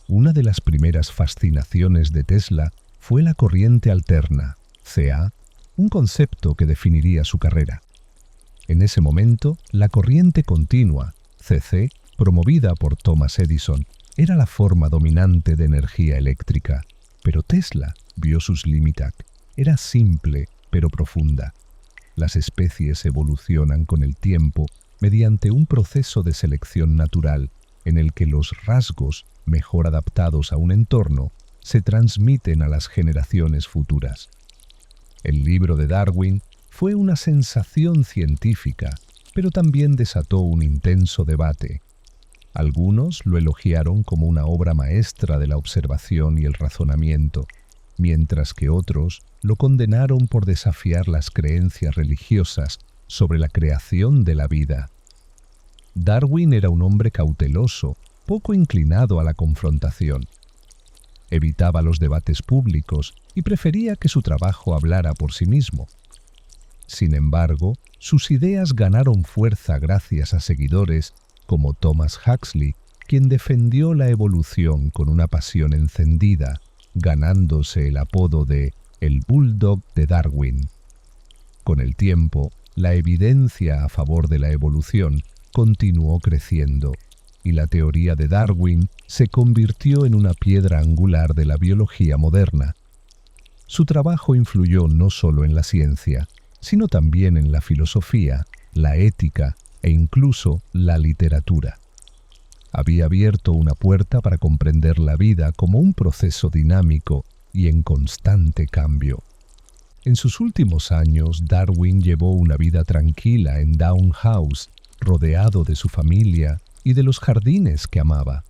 Una de las primeras fascinaciones de Tesla fue la corriente alterna, CA, un concepto que definiría su carrera. En ese momento, la corriente continua, CC, promovida por Thomas Edison, era la forma dominante de energía eléctrica, pero Tesla vio sus límites. Era simple, pero profunda. Las especies evolucionan con el tiempo mediante un proceso de selección natural en el que los rasgos, mejor adaptados a un entorno, se transmiten a las generaciones futuras. El libro de Darwin fue una sensación científica, pero también desató un intenso debate. Algunos lo elogiaron como una obra maestra de la observación y el razonamiento, mientras que otros lo condenaron por desafiar las creencias religiosas sobre la creación de la vida. Darwin era un hombre cauteloso, poco inclinado a la confrontación. Evitaba los debates públicos y prefería que su trabajo hablara por sí mismo. Sin embargo, sus ideas ganaron fuerza gracias a seguidores como Thomas Huxley, quien defendió la evolución con una pasión encendida, ganándose el apodo de «el Bulldog de Darwin». Con el tiempo, la evidencia a favor de la evolución continuó creciendo, y la teoría de Darwin se convirtió en una piedra angular de la biología moderna. Su trabajo influyó no solo en la ciencia, sino también en la filosofía, la ética e incluso la literatura. Había abierto una puerta para comprender la vida como un proceso dinámico y en constante cambio. En sus últimos años, Darwin llevó una vida tranquila en Down House, rodeado de su familia y de los jardines que amaba.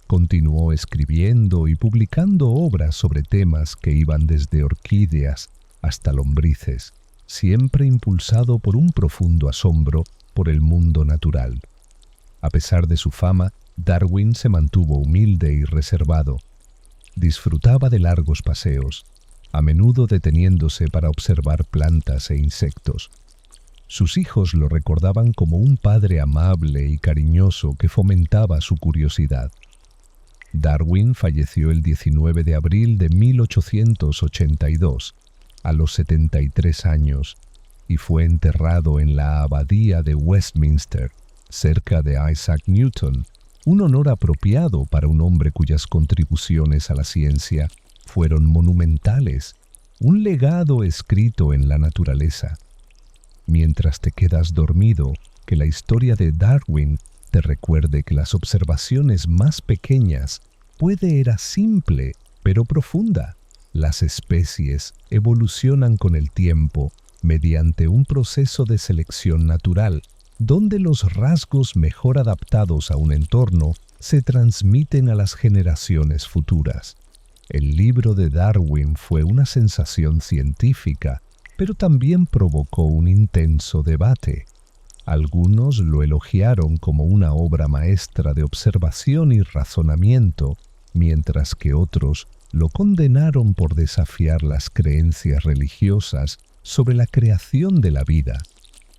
Continuó escribiendo y publicando obras sobre temas que iban desde orquídeas hasta lombrices, siempre impulsado por un profundo asombro por el mundo natural. A pesar de su fama, Darwin se mantuvo humilde y reservado. Disfrutaba de largos paseos, a menudo deteniéndose para observar plantas e insectos. Sus hijos lo recordaban como un padre amable y cariñoso que fomentaba su curiosidad. Darwin falleció el 19 de abril de 1882, a los 73 años, y fue enterrado en la Abadía de Westminster, cerca de Isaac Newton, un honor apropiado para un hombre cuyas contribuciones a la ciencia fueron monumentales, un legado escrito en la naturaleza. Mientras te quedas dormido, que la historia de Darwin te recuerde que las observaciones más pequeñas era simple, pero profunda. Las especies evolucionan con el tiempo mediante un proceso de selección natural, donde los rasgos mejor adaptados a un entorno se transmiten a las generaciones futuras. El libro de Darwin fue una sensación científica, pero también provocó un intenso debate. Algunos lo elogiaron como una obra maestra de observación y razonamiento, mientras que otros lo condenaron por desafiar las creencias religiosas sobre la creación de la vida.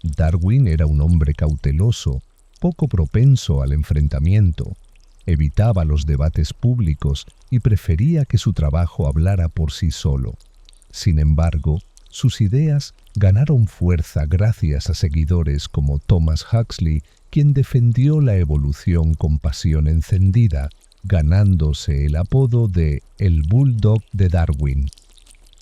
Darwin era un hombre cauteloso, poco propenso al enfrentamiento, evitaba los debates públicos y prefería que su trabajo hablara por sí solo. Sin embargo, sus ideas ganaron fuerza gracias a seguidores como Thomas Huxley, quien defendió la evolución con pasión encendida, ganándose el apodo de «el Bulldog de Darwin».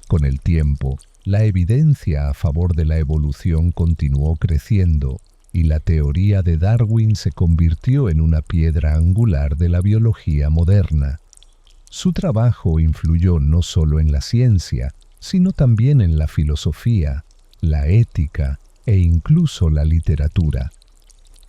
Con el tiempo, la evidencia a favor de la evolución continuó creciendo y la teoría de Darwin se convirtió en una piedra angular de la biología moderna. Su trabajo influyó no solo en la ciencia, sino también en la filosofía, la ética e incluso la literatura.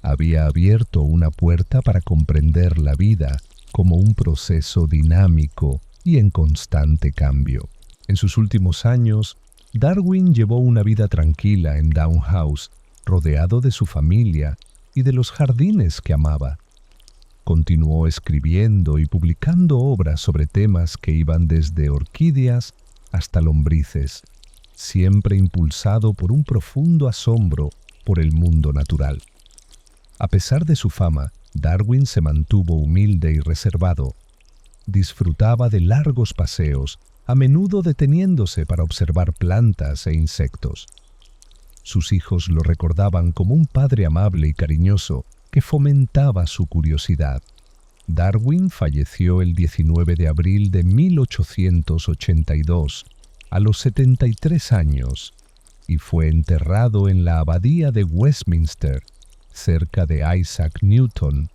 Había abierto una puerta para comprender la vida como un proceso dinámico y en constante cambio. En sus últimos años, Darwin llevó una vida tranquila en Down House, rodeado de su familia y de los jardines que amaba. Continuó escribiendo y publicando obras sobre temas que iban desde orquídeas hasta lombrices, siempre impulsado por un profundo asombro por el mundo natural. A pesar de su fama, Darwin se mantuvo humilde y reservado. Disfrutaba de largos paseos, a menudo deteniéndose para observar plantas e insectos. Sus hijos lo recordaban como un padre amable y cariñoso que fomentaba su curiosidad. Darwin falleció el 19 de abril de 1882, a los 73 años, y fue enterrado en la Abadía de Westminster, cerca de Isaac Newton,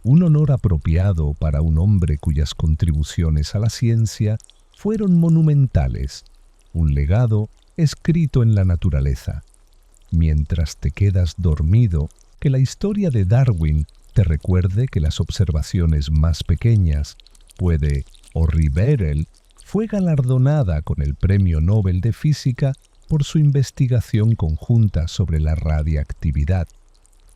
un honor apropiado para un hombre cuyas contribuciones a la ciencia fueron monumentales, un legado escrito en la naturaleza. Mientras te quedas dormido, que la historia de Darwin te recuerde que las observaciones más pequeñas Henri Becquerel fue galardonada con el Premio Nobel de Física por su investigación conjunta sobre la radiactividad.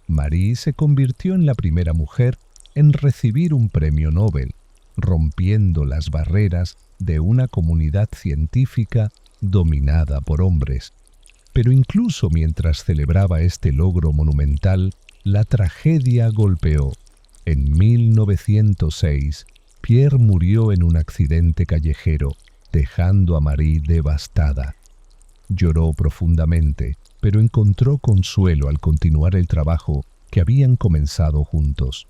Marie se convirtió en la primera mujer en recibir un premio Nobel, rompiendo las barreras de una comunidad científica dominada por hombres. Pero incluso mientras celebraba este logro monumental, la tragedia golpeó. En 1906, Pierre murió en un accidente callejero, dejando a Marie devastada. Lloró profundamente, pero encontró consuelo al continuar el trabajo que habían comenzado juntos.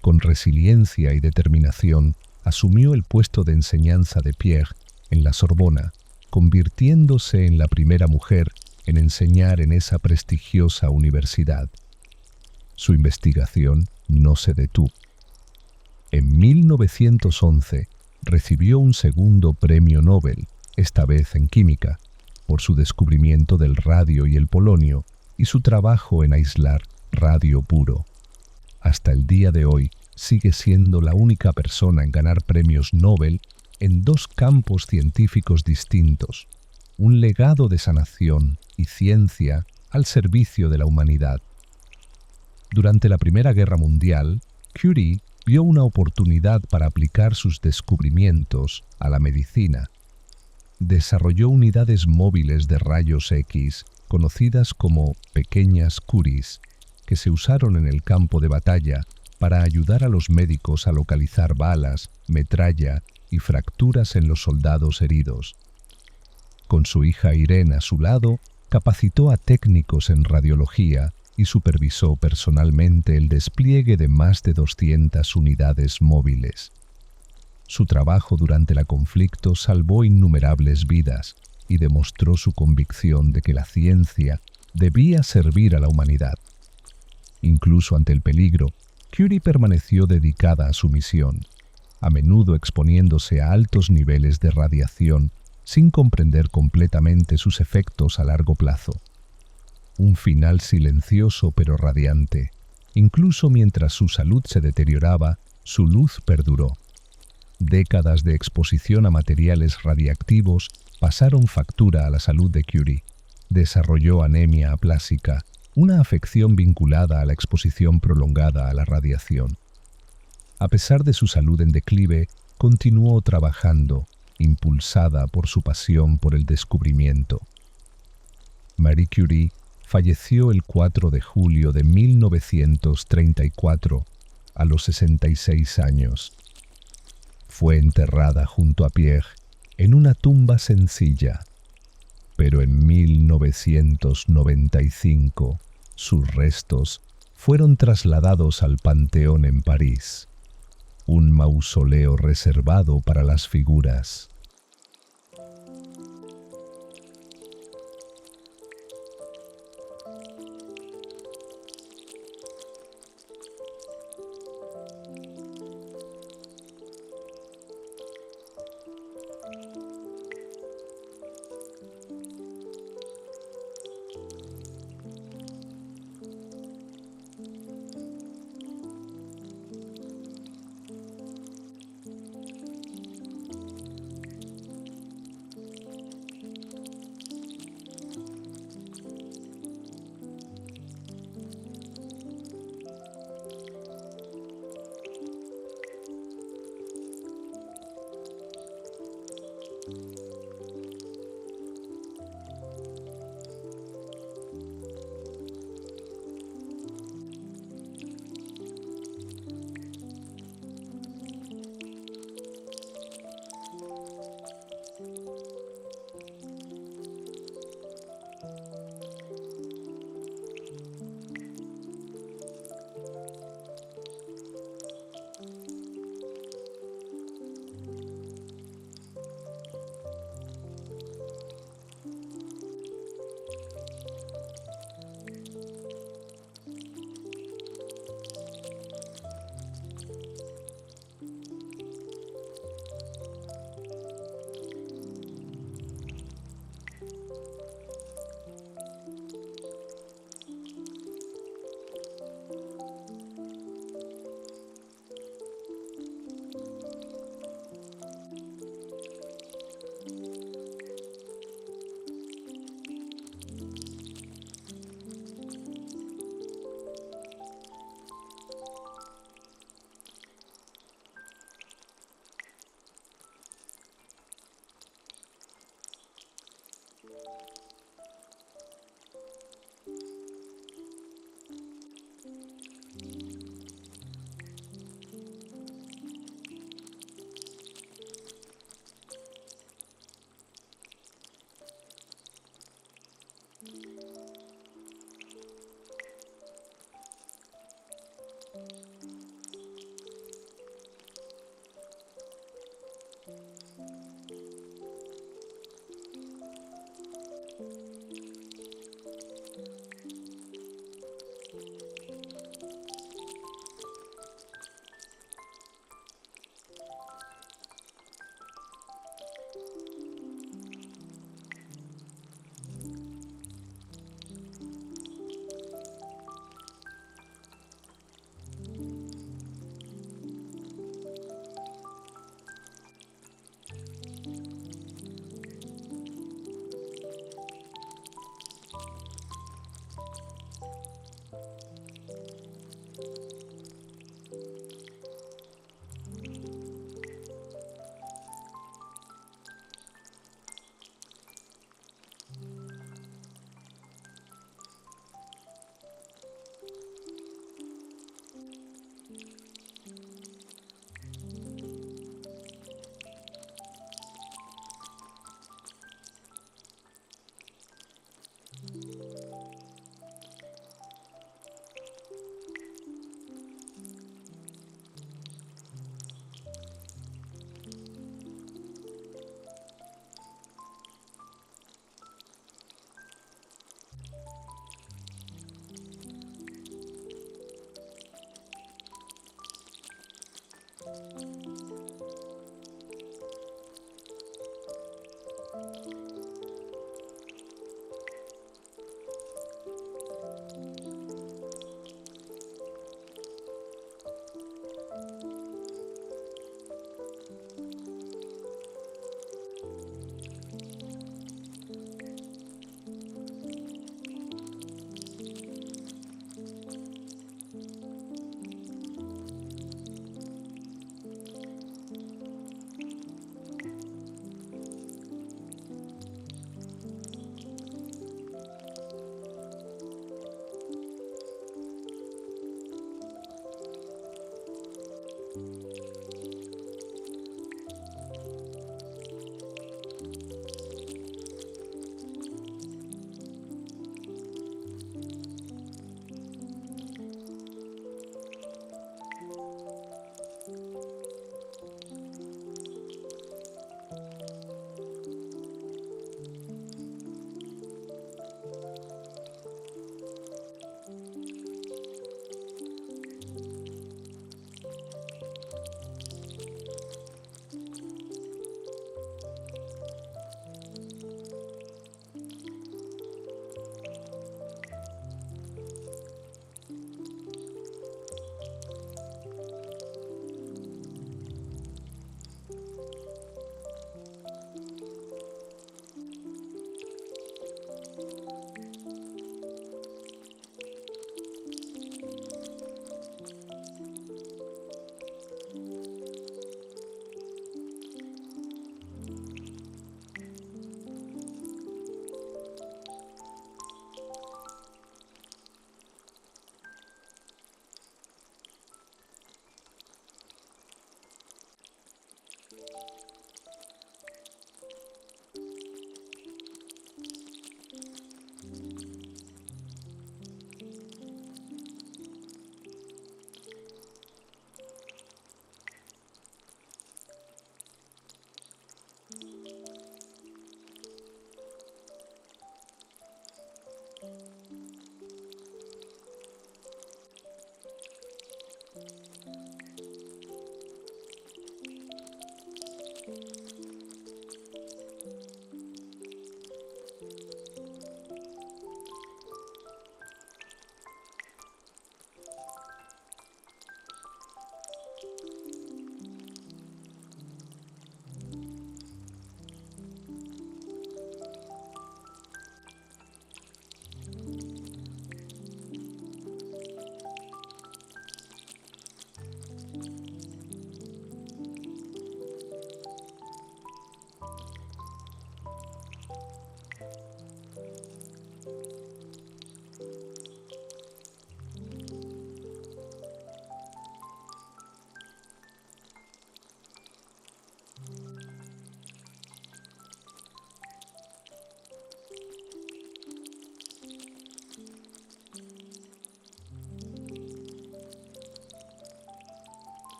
Con resiliencia y determinación, asumió el puesto de enseñanza de Pierre en la Sorbona, convirtiéndose en la primera mujer en enseñar en esa prestigiosa universidad. Su investigación no se detuvo. En 1911 recibió un segundo premio Nobel, esta vez en química, por su descubrimiento del radio y el polonio y su trabajo en aislar radio puro. Hasta el día de hoy sigue siendo la única persona en ganar premios Nobel en dos campos científicos distintos, un legado de sanación y ciencia al servicio de la humanidad. Durante la Primera Guerra Mundial, Curie vio una oportunidad para aplicar sus descubrimientos a la medicina. Desarrolló unidades móviles de rayos X, conocidas como pequeñas Curies, que se usaron en el campo de batalla para ayudar a los médicos a localizar balas, metralla y fracturas en los soldados heridos. Con su hija Irene a su lado, capacitó a técnicos en radiología y supervisó personalmente el despliegue de más de 200 unidades móviles. Su trabajo durante el conflicto salvó innumerables vidas y demostró su convicción de que la ciencia debía servir a la humanidad. Incluso ante el peligro, Curie permaneció dedicada a su misión, a menudo exponiéndose a altos niveles de radiación sin comprender completamente sus efectos a largo plazo. Un final silencioso pero radiante. Incluso mientras su salud se deterioraba, su luz perduró. Décadas de exposición a materiales radiactivos pasaron factura a la salud de Curie. Desarrolló anemia aplásica, una afección vinculada a la exposición prolongada a la radiación. A pesar de su salud en declive, continuó trabajando, impulsada por su pasión por el descubrimiento. Marie Curie falleció el 4 de julio de 1934, a los 66 años. Fue enterrada junto a Pierre en una tumba sencilla, pero en 1995 sus restos fueron trasladados al Panteón en París, un mausoleo reservado para las figuras.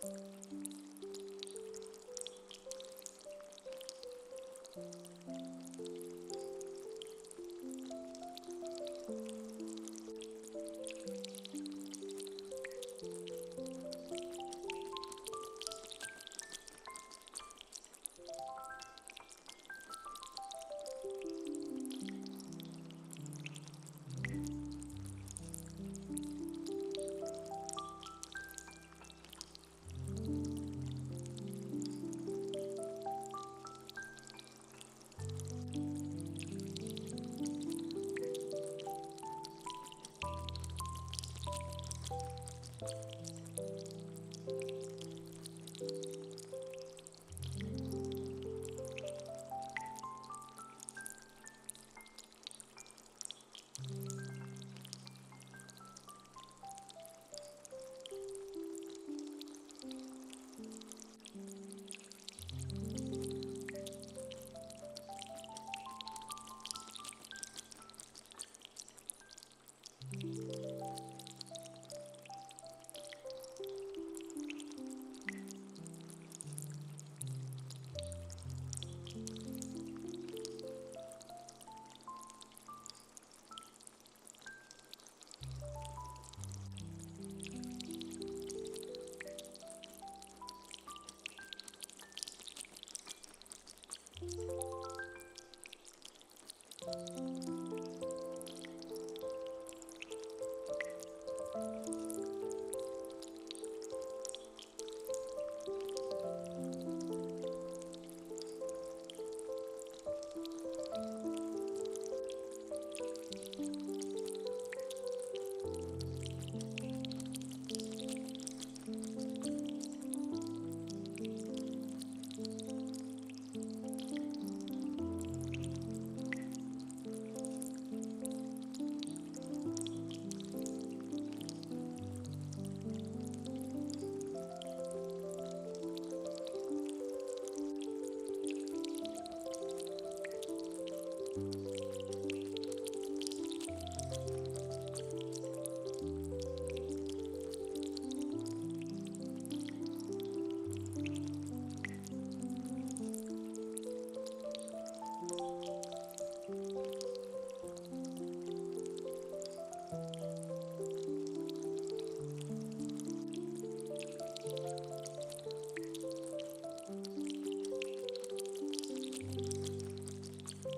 Thank you.